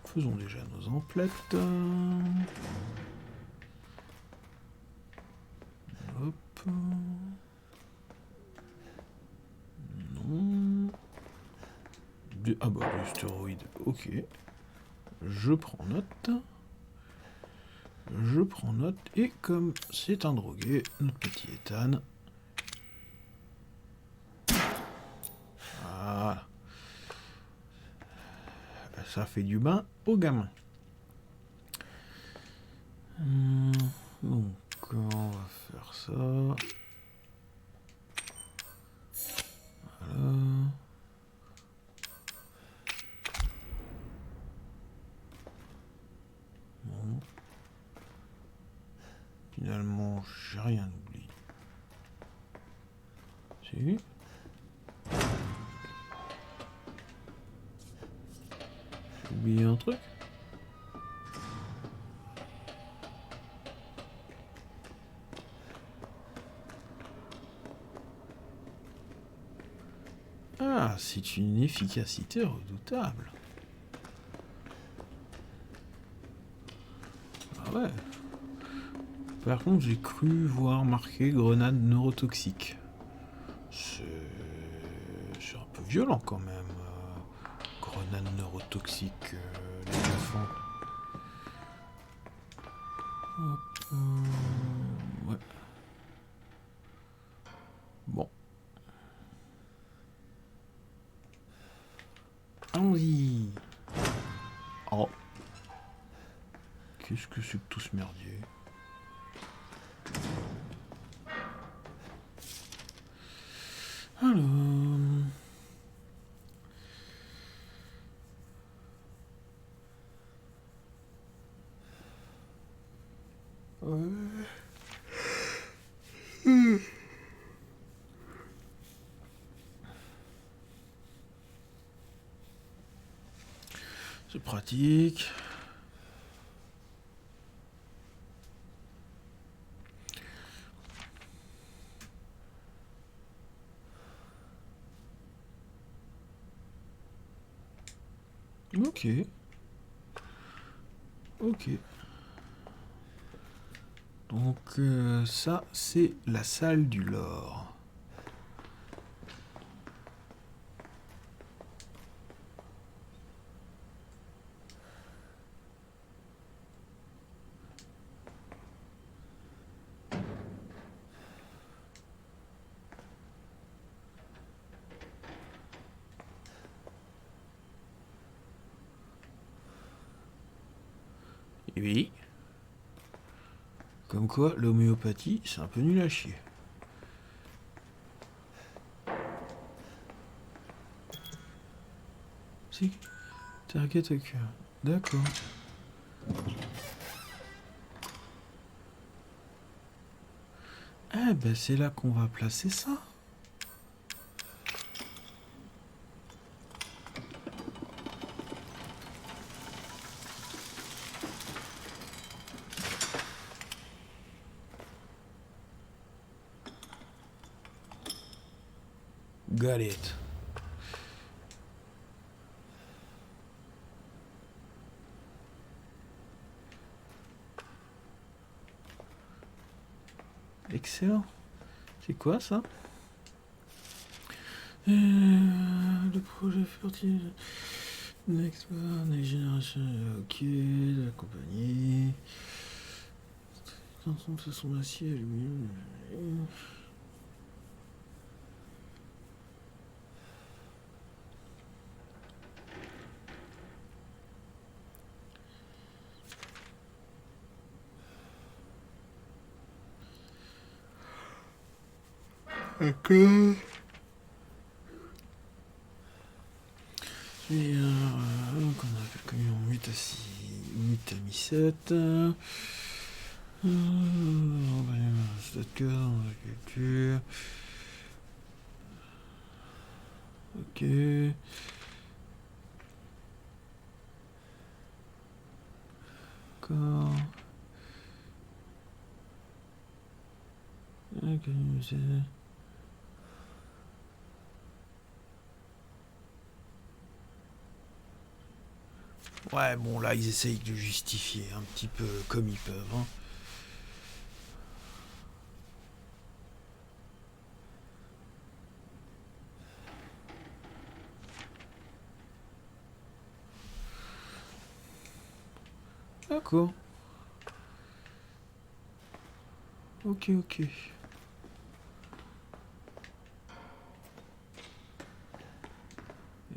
Speaker 1: faisons déjà nos emplettes. Hop. Non. Ah bah, du stéroïde, ok. Je prends note. Je prends note. Et comme c'est un drogué, notre petit Ethan. Voilà. Ça fait du bain au gamin. Donc, on va faire ça. Voilà. Bon. Finalement, j'ai rien oublié. Si. oublié un truc? Ah, c'est une efficacité redoutable. Ah ouais. Par contre, j'ai cru voir marqué grenade neurotoxique. C'est un peu violent quand même. Grenade neurotoxique, les enfants. Hop, ouais. Bon. Allons-y. Oh. Qu'est-ce que c'est que tout ce merdier? Alors... Ouais. C'est pratique. Ok. Ok. Donc ça, c'est la salle du lore. Oui. Comme quoi, l'homéopathie, c'est un peu nul à chier. Si. Target au cœur. D'accord. Ah ben c'est là qu'on va placer ça. Got it. Excellent. C'est quoi ça? Le projet furtif. Next Generation. Ok, la compagnie. De façon d'acier, aluminium. D'accord. Et qu'on appelle camion Mutami 7. Stade cœur dans la culture. Ok. D'accord. Ok, ouais, bon, là, ils essayent de justifier un petit peu comme ils peuvent. Hein. D'accord. Ok, ok.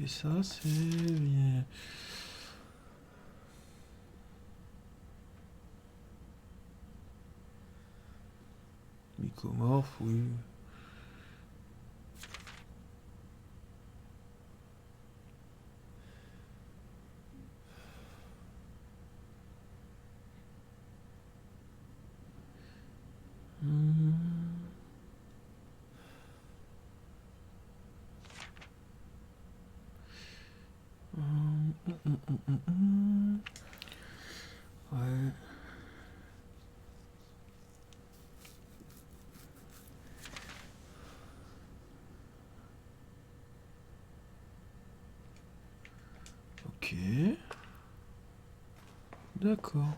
Speaker 1: Et ça, c'est bien. Mycomorphe, oui. Ok. D'accord.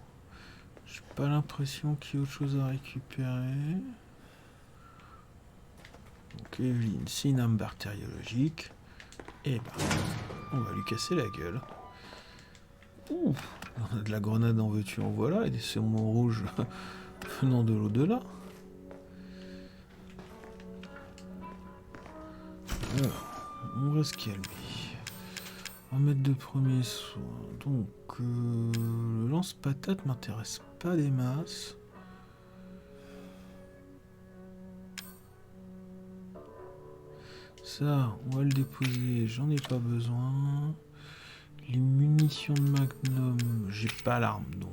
Speaker 1: J'ai pas l'impression qu'il y ait autre chose à récupérer. Donc Evelyn, c'est une arme bactériologique. Et ben, on va lui casser la gueule. Ouh, on a de la grenade en veux-tu en voilà, et des saumons rouges venant de l'au-delà. Alors, on va se calmer. On va mettre de premiers soins. Donc, le lance-patate m'intéresse pas des masses. Ça, on va le déposer, j'en ai pas besoin. Les munitions de Magnum, j'ai pas l'arme, donc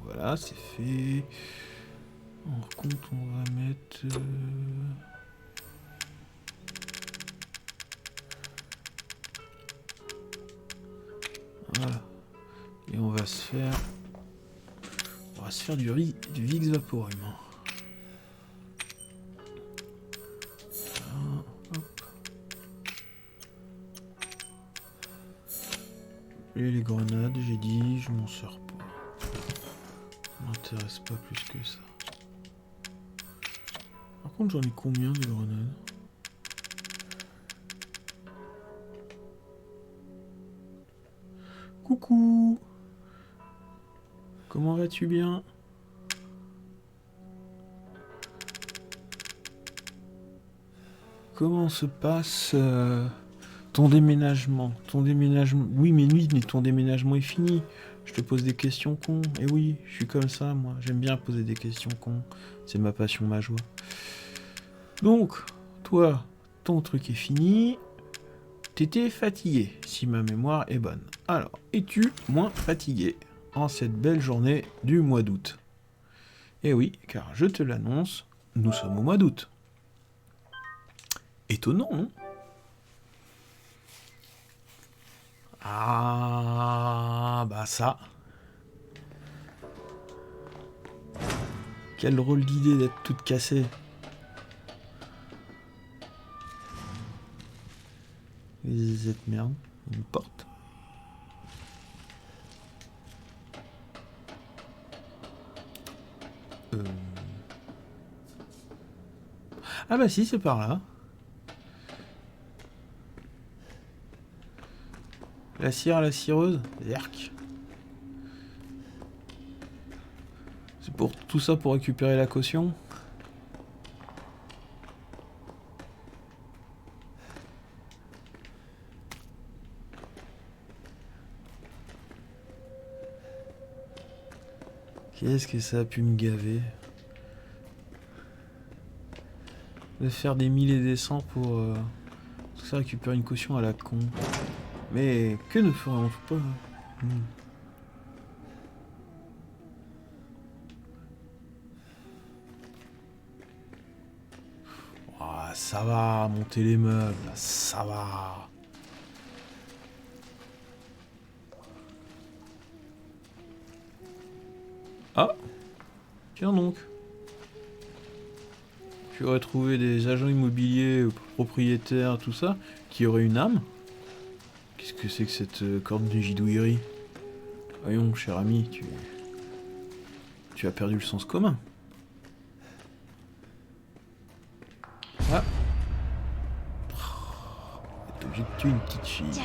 Speaker 1: voilà, c'est fait. Par contre, on va mettre... Voilà. Et on va se faire... du Vicks Vaporub. Et les grenades, j'ai dit, je m'en sers pas. Ça m'intéresse pas plus que ça. Par contre, j'en ai combien de grenades? Coucou! Comment vas-tu bien? Comment se passe ton déménagement? Oui, mais ton déménagement est fini. Je te pose des questions cons. Et oui, je suis comme ça, moi. J'aime bien poser des questions cons. C'est ma passion, ma joie. Donc, toi, ton truc est fini. T'étais fatigué, si ma mémoire est bonne. Alors, es-tu moins fatigué en cette belle journée du mois d'août? Eh oui, car je te l'annonce, nous sommes au mois d'août. Étonnant, non? Ah, bah ça. Quel drôle d'idée d'être toute cassée. Cette merde, une porte. Ah bah si, c'est par là. La cire à la cireuse, Zerk. C'est pour tout ça pour récupérer la caution. Qu'est-ce que ça a pu me gaver? De faire des 1000 et des 100 pour tout ça récupérer une caution à la con. Mais que ne ferait-on pas? Oh, ça va, monter les meubles, ça va. Ah, tiens donc. Tu aurais trouvé des agents immobiliers, propriétaires, tout ça, qui auraient une âme. Qu'est-ce que c'est que cette corde de gidouillerie? Voyons, cher ami, tu as perdu le sens commun. Ah. T'es obligé de tuer une petite fille.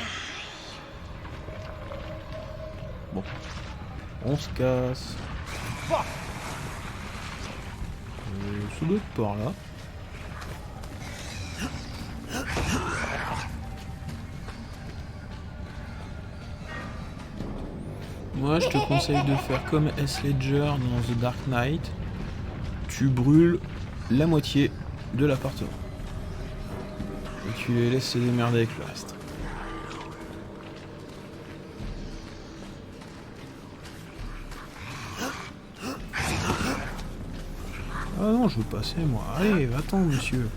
Speaker 1: Bon. On se casse. Ça doit être par là. Moi, je te conseille de faire comme Heath Ledger dans The Dark Knight. Tu brûles la moitié de l'appartement. Et tu les laisses se démerder avec le reste. Ah non, je veux passer, moi. Allez, va-t'en, monsieur.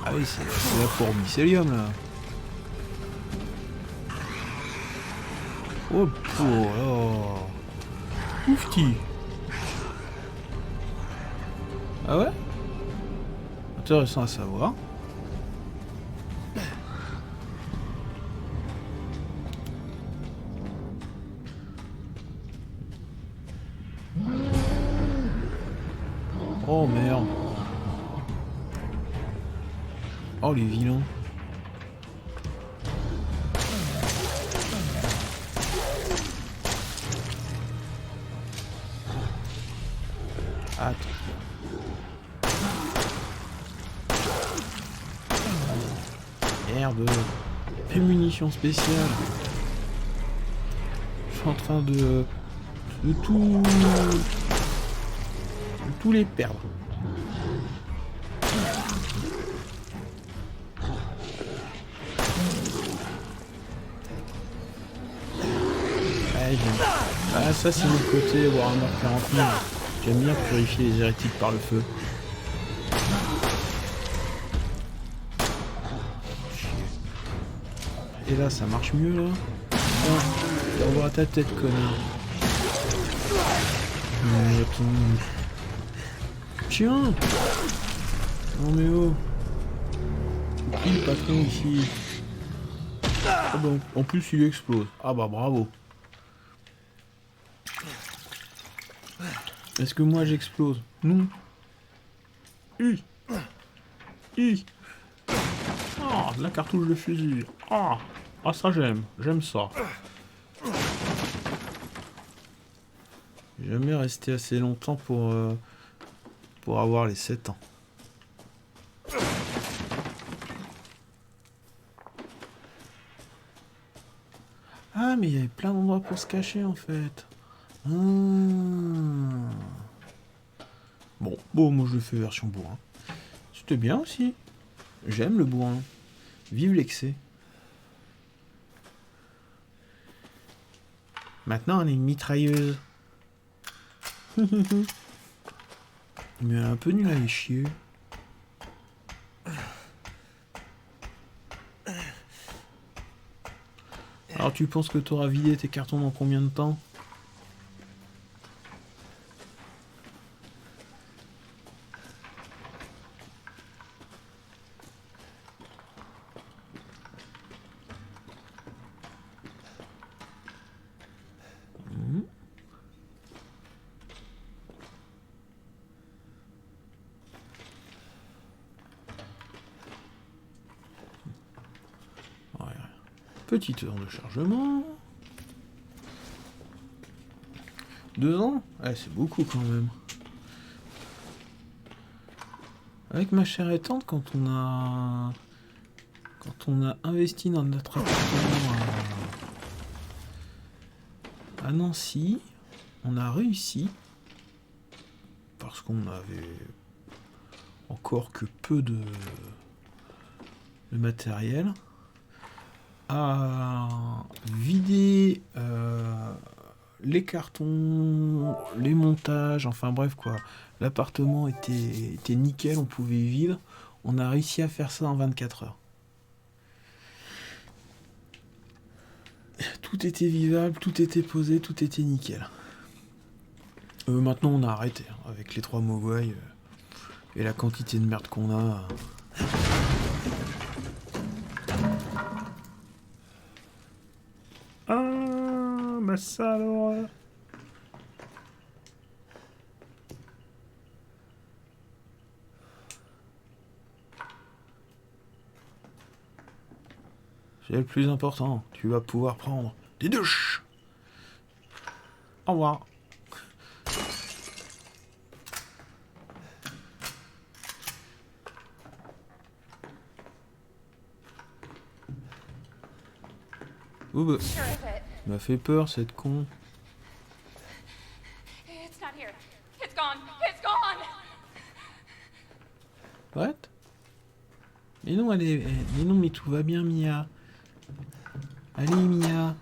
Speaker 1: Ah oui, c'est la fourmicélium, là. Oh, là. Oufti. Ah ouais? Intéressant à savoir. Oh merde. Oh les vilains. Attends. Merde. Et munitions spéciales. Je suis en train de tous les perdre. Ouais, ah, ça c'est mon côté Warhammer 40 000. J'aime bien purifier les hérétiques par le feu. Et là ça marche mieux là. On voit ta tête connard. Tiens. Non mais oh. Qui le patron ici? Ah bon, en plus il explose. Ah bah bravo. Est-ce que moi j'explose? Non. Ah, de la cartouche de fusil. Ah, ça j'aime ça. J'ai jamais resté assez longtemps pour avoir les 7 ans. Ah, mais il y avait plein d'endroits pour se cacher en fait. Ah. Bon, moi je le fais version bourrin. C'était bien aussi. J'aime le bourrin. Vive l'excès. Maintenant on a une mitrailleuse. Mais elle est un peu nulle à les chier. Alors tu penses que t'auras vidé tes cartons dans combien de temps? Petite heure de chargement. 2 ans? Ouais, c'est beaucoup quand même. Avec ma chère et tante, quand on a investi dans notre appartement à Nancy, on a réussi, parce qu'on avait encore que peu de matériel, à vider les cartons, les montages, enfin bref quoi. L'appartement était nickel, on pouvait y vivre. On a réussi à faire ça en 24 heures. Tout était vivable, tout était posé, tout était nickel. Maintenant on a arrêté, hein, avec les 3 Mogwai et la quantité de merde qu'on a. Ah, bah ça alors. C'est le plus important, tu vas pouvoir prendre des douches. Au revoir. Oh bah,
Speaker 3: Sure of it.
Speaker 1: m'a fait peur cette con.
Speaker 3: It's not here. It's gone. It's gone.
Speaker 1: What? Mais non, mais non, mais tout va bien, Mia. Allez, Mia.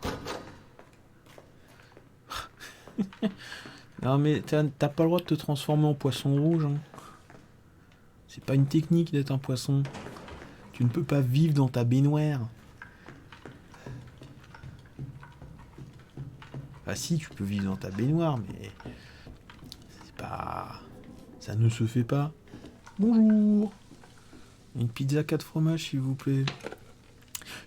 Speaker 1: Non, mais t'as pas le droit de te transformer en poisson rouge. Hein. C'est pas une technique d'être un poisson. Tu ne peux pas vivre dans ta baignoire. Ah si, tu peux vivre dans ta baignoire, mais Ça ne se fait pas. Bonjour. Une pizza 4 fromages, s'il vous plaît.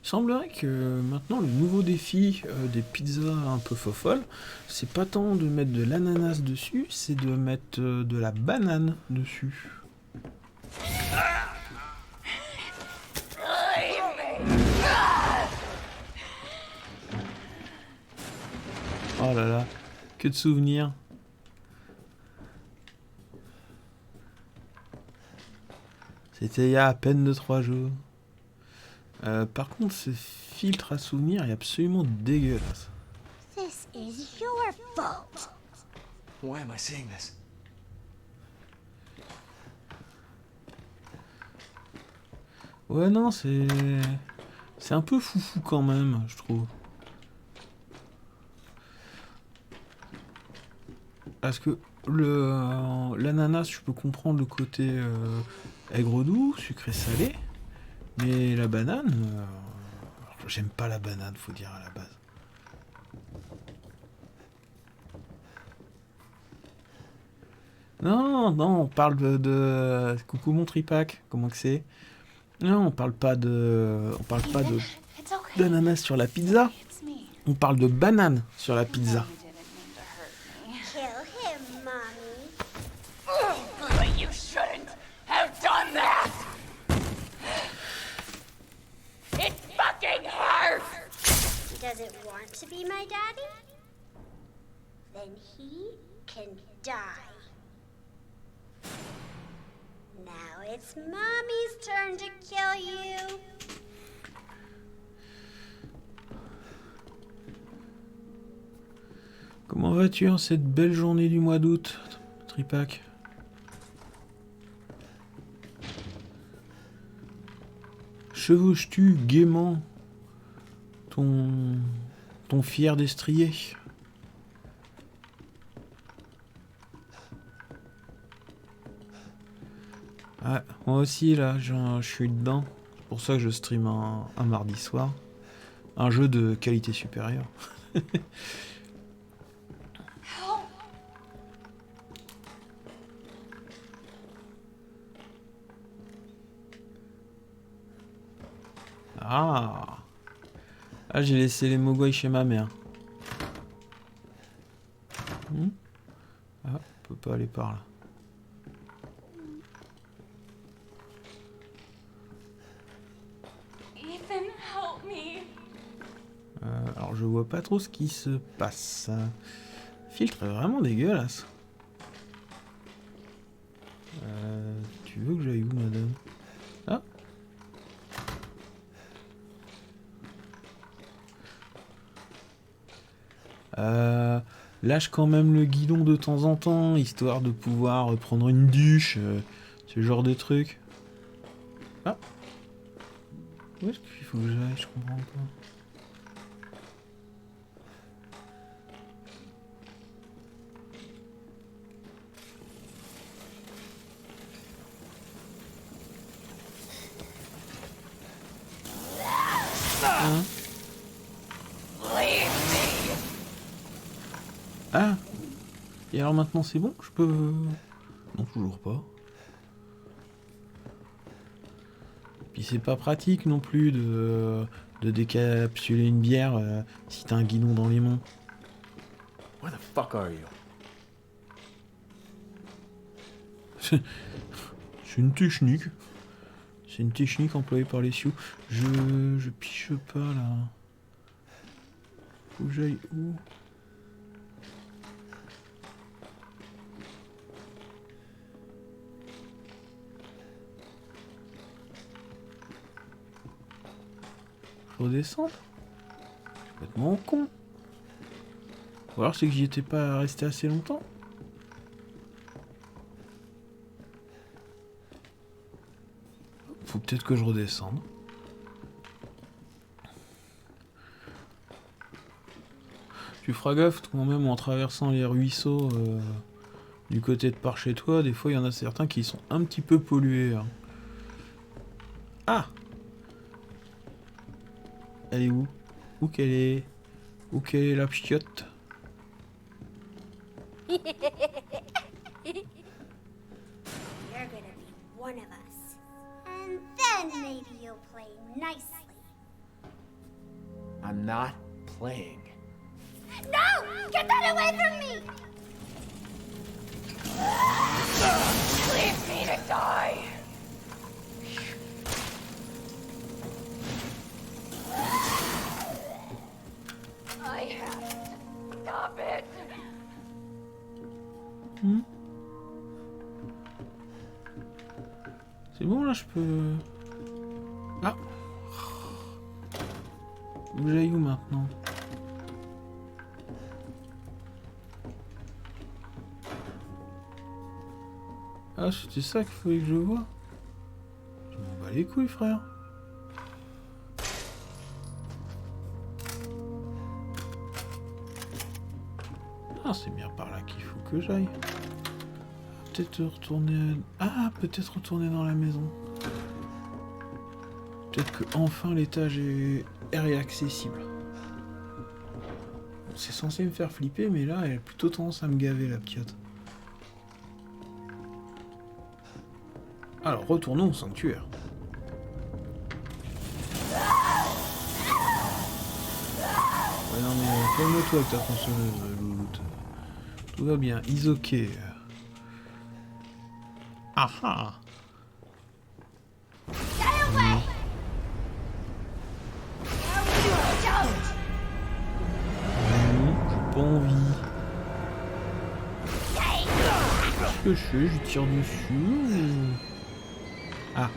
Speaker 1: Il semblerait que maintenant, le nouveau défi des pizzas un peu fofolles, c'est pas tant de mettre de l'ananas dessus, c'est de mettre de la banane dessus. Oh là là, que de souvenirs. C'était il y a à peine de 3 jours. Par contre, ce filtre à souvenirs est absolument dégueulasse.
Speaker 2: This is your fault.
Speaker 4: Why am I seeing this?
Speaker 1: Ouais, non, c'est un peu foufou quand même, je trouve. Parce que l'ananas, je peux comprendre le côté aigre doux, sucré salé, mais la banane, j'aime pas la banane, faut dire à la base. Non, non, on parle de... Coucou mon tripac, comment que c'est? Non, on parle pas de
Speaker 3: It's okay.
Speaker 1: d'ananas sur la pizza.
Speaker 3: It's me.
Speaker 1: On parle de banane sur la pizza.
Speaker 3: You didn't mean to hurt me.
Speaker 2: Kill him, Mommy.
Speaker 3: But you shouldn't have done that! It fucking hurts!
Speaker 2: He doesn't want to be my daddy? Then he can die. Now it's Mommy's turn to kill you.
Speaker 1: Comment vas-tu en cette belle journée du mois d'août, Tripac? Chevauches-tu gaiement ton fier destrier? Ah, moi aussi là, je suis dedans. C'est pour ça que je stream un mardi soir. Un jeu de qualité supérieure. Ah, ah, j'ai laissé les mogwai chez ma mère. Ah, on peut pas aller par là.
Speaker 3: Ethan, help me.
Speaker 1: Alors je vois pas trop ce qui se passe. Filtre est vraiment dégueulasse. Tu veux que j'aille où, madame? Ah. Lâche quand même le guidon de temps en temps, histoire de pouvoir prendre une douche, ce genre de truc. Ah. Où est-ce qu'il faut que j'aille? Je comprends pas. Hein? Ah! Et alors maintenant c'est bon? Je peux... Non, toujours pas. Puis c'est pas pratique non plus de décapsuler une bière si t'as un guidon dans les mains.
Speaker 4: Where the fuck are you?
Speaker 1: C'est une technique. C'est une technique employée par les Sioux. Je piche pas là. Faut que j'aille où? Je redescends? Je suis complètement con. Ou alors c'est que j'y étais pas resté assez longtemps. Faut peut-être que je redescende. Tu feras gaffe quand même en traversant les ruisseaux du côté de par chez toi. Des fois, il y en a certains qui sont un petit peu pollués. Hein. Ah! Elle est où? Où qu'elle est? Où qu'elle est la chiotte?
Speaker 2: one of us. And then maybe you'll play nicely.
Speaker 7: I'm not playing.
Speaker 2: No! Get that away from me!
Speaker 3: Leave me to die. I have to stop it.
Speaker 1: C'est bon là, je peux... Ah. Faut que j'aille où maintenant? Ah, c'était ça qu'il fallait que je voie? Je m'en bats les couilles, frère. Ah, c'est bien par là qu'il faut que j'aille. Peut-être retourner... Ah, peut-être retourner dans la maison. Peut-être que enfin l'étage est réaccessible. C'est censé me faire flipper, mais là, elle a plutôt tendance à me gaver, la piote. Alors, retournons au sanctuaire. Ouais, non, mais calme-toi avec ta tronçonneuse, louloute. Tout va bien, is ok. Ah ah! J'ai pas envie. Qu'est-ce que je fais? Je tire dessus ou... Ah.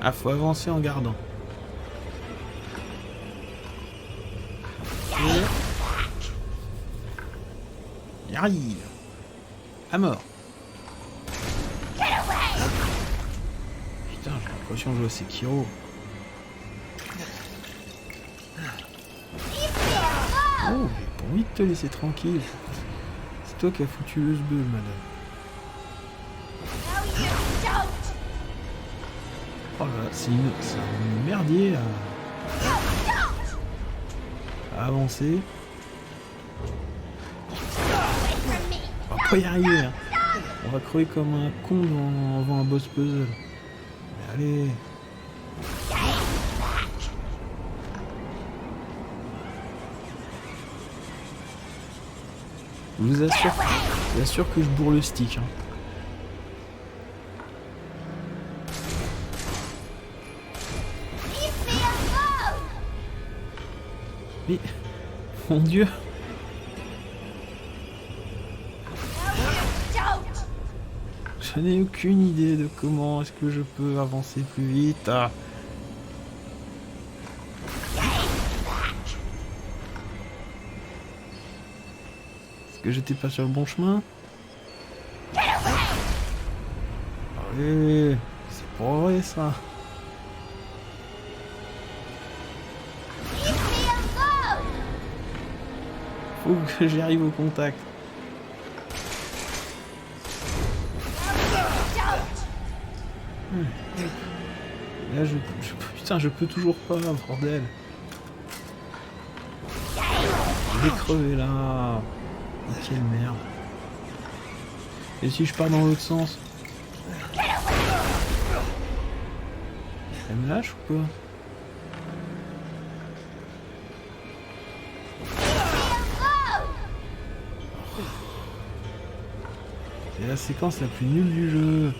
Speaker 1: Ah, faut avancer en gardant. Y arrive. À mort. Putain, j'ai l'impression de jouer à Sekiro. Oh, j'ai pas envie de te laisser tranquille. C'est toi qui as foutu le sbeul, madame. Oh là là, c'est un merdier à avancer. On va pas y arriver, hein. On va crever comme un con devant un boss puzzle. Mais allez. Je vous assure que je bourre le stick, hein. Mais... Mon Dieu! Je n'ai aucune idée de comment est-ce que je peux avancer plus vite. Ah. Est-ce que j'étais pas sur le bon chemin? Allez, c'est pas vrai ça. Faut que j'y arrive au contact. Là, putain, je peux toujours pas, bordel. Je vais crever là. Oh, quelle merde. Et si je pars dans l'autre sens? Elle me lâche ou quoi? C'est la séquence la plus nulle du jeu.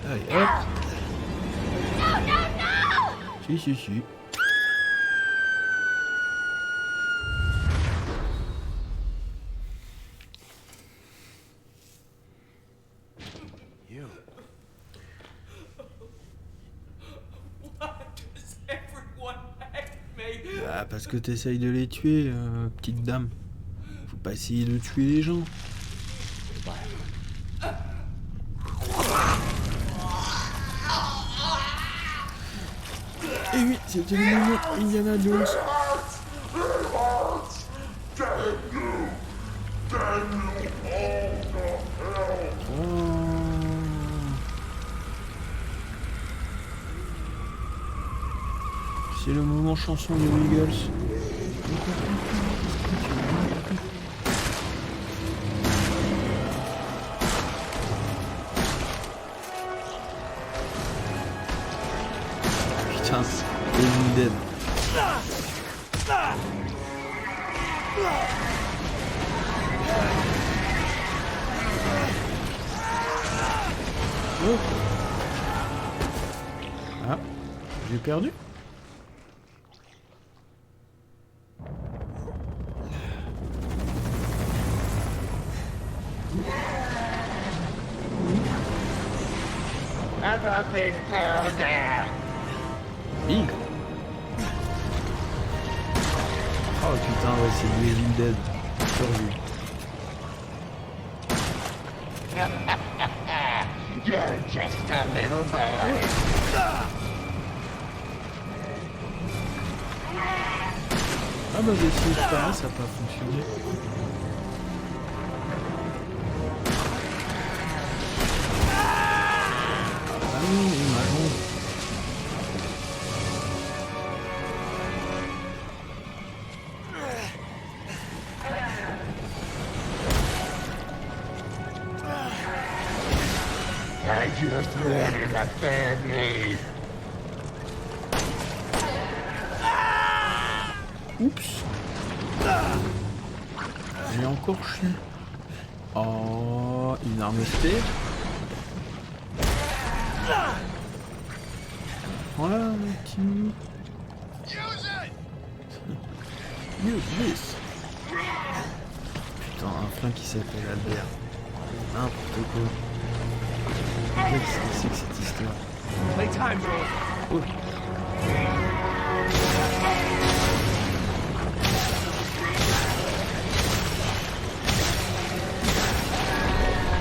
Speaker 1: Allez, hop. Si. Ah, parce que t'essayes de les tuer, petite dame. Faut pas essayer de tuer les gens. Et oui, c'était le moment Indiana Jones. C'est le moment chanson des Wiggles. Putain, Evil Dead. Oh. Ah, j'ai perdu. Big. Oh putain, ouais, c'est du Evil Dead. Survu. Ah bah j'ai essayé de faire, ça n'a pas fonctionné. Ah oui, il m'a jonc. Oups. J'ai encore chu. Oh, une arme SP. Voilà, mon petit mini. Use this. Putain, un flingue qui s'appelle Albert. N'importe quoi. Qu'est-ce que c'est que cette histoire?
Speaker 7: Playtime, bro.
Speaker 1: Oh.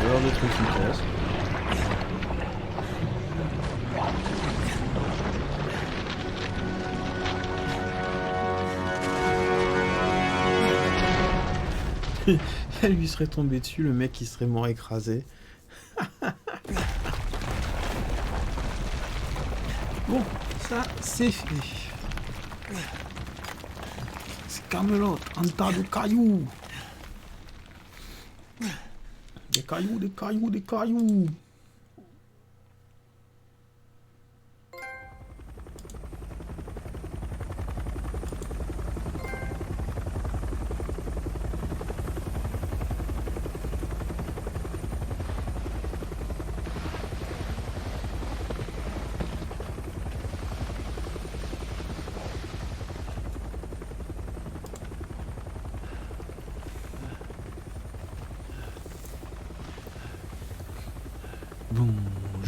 Speaker 1: Alors des trucs qui cassent. Elle lui serait tombée dessus, le mec il serait mort écrasé. Bon, ça c'est fait. C'est Camelot, un tas de cailloux. Des cailloux, des cailloux, des cailloux.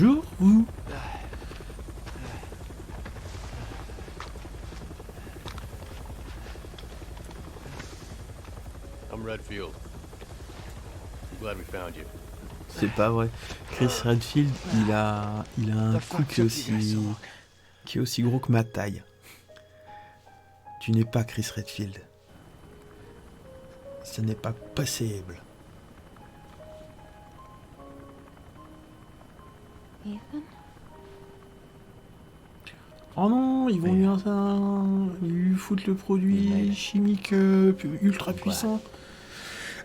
Speaker 1: Bonjour, vous.
Speaker 5: I'm Redfield. I'm glad we found you.
Speaker 1: C'est pas vrai. Chris Redfield, il a un cou qui est aussi gros que ma taille. Tu n'es pas Chris Redfield. Ce n'est pas possible.
Speaker 3: Ethan?
Speaker 1: Oh non, ils vont lui foutre le produit chimique ultra puissant.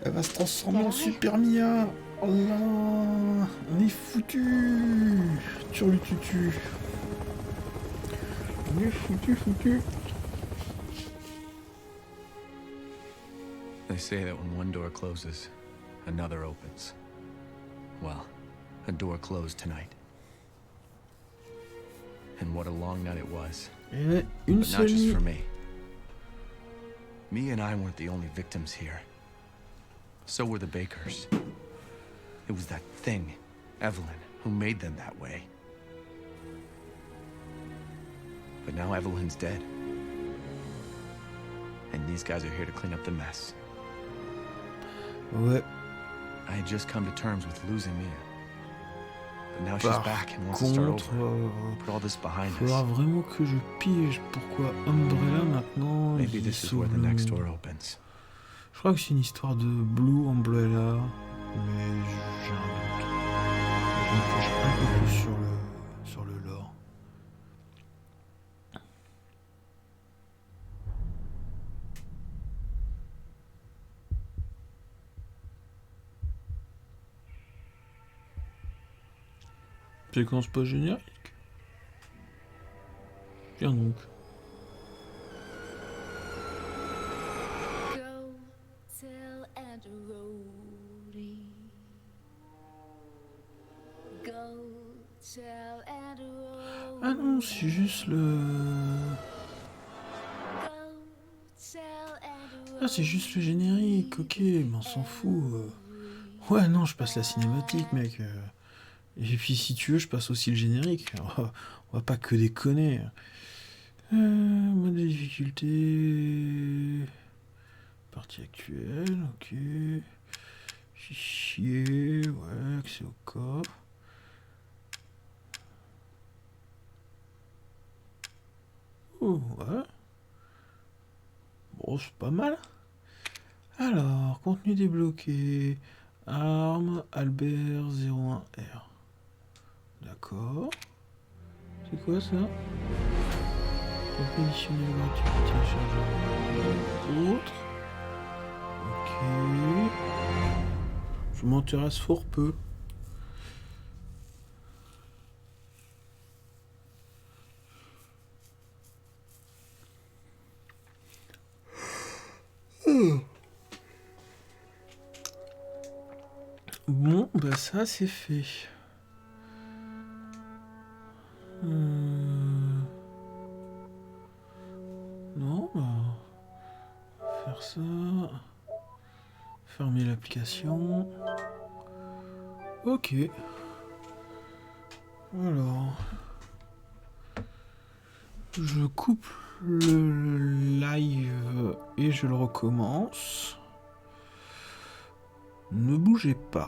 Speaker 1: Elle va se transformer en Super Mia. Oh là, on est foutu. Turlututu. On est foutu.
Speaker 8: They say that when one door closes, another opens. Well, a door closed tonight. And what a long night it was.
Speaker 1: Et une
Speaker 8: But not
Speaker 1: seule
Speaker 8: just
Speaker 1: nuit.
Speaker 8: for me. Me and I weren't the only victims here. So were the Bakers. It was that thing, Evelyn, who made them that way. But now Evelyn's dead. And these guys are here to clean up the mess.
Speaker 1: Ouais.
Speaker 8: I had just come to terms with losing Mia. But now she's
Speaker 1: Par
Speaker 8: back and wants to start
Speaker 1: contre,
Speaker 8: over. Put all this behind
Speaker 1: il faudra
Speaker 8: us.
Speaker 1: vraiment que je pige pourquoi Umbrella maintenant
Speaker 8: Maybe
Speaker 1: il
Speaker 8: this is
Speaker 1: sauve
Speaker 8: where the
Speaker 1: le
Speaker 8: next
Speaker 1: monde.
Speaker 8: door opens.
Speaker 1: Je crois que c'est une histoire de Blue Umbrella, mais j'ai un doute. Je me penche un peu plus sur le lore. Séquence pas générique. Tiens donc.
Speaker 9: Go tell Aunt Rhody. Go tell Aunt Rhody.
Speaker 1: Ah non, c'est juste le... Ah, c'est juste le générique, ok, mais on s'en fout. Ouais, non, je passe la cinématique, mec. Et puis, si tu veux, je passe aussi le générique. On va pas que déconner. Mode de difficulté... Partie actuelle, ok. Fichier, ouais, accès au coffre. Oh, ouais. Bon, c'est pas mal. Alors, contenu débloqué. Arme, Albert 01R. D'accord. C'est quoi ça? Contenu additionnel gratuit, téléchargeable. Autre. Ok. Je m'intéresse fort peu. Bon, bah ça c'est fait. Non, bah... on va faire ça. Fermer l'application. Ok. Alors... je coupe le live et je le recommence. Ne bougez pas.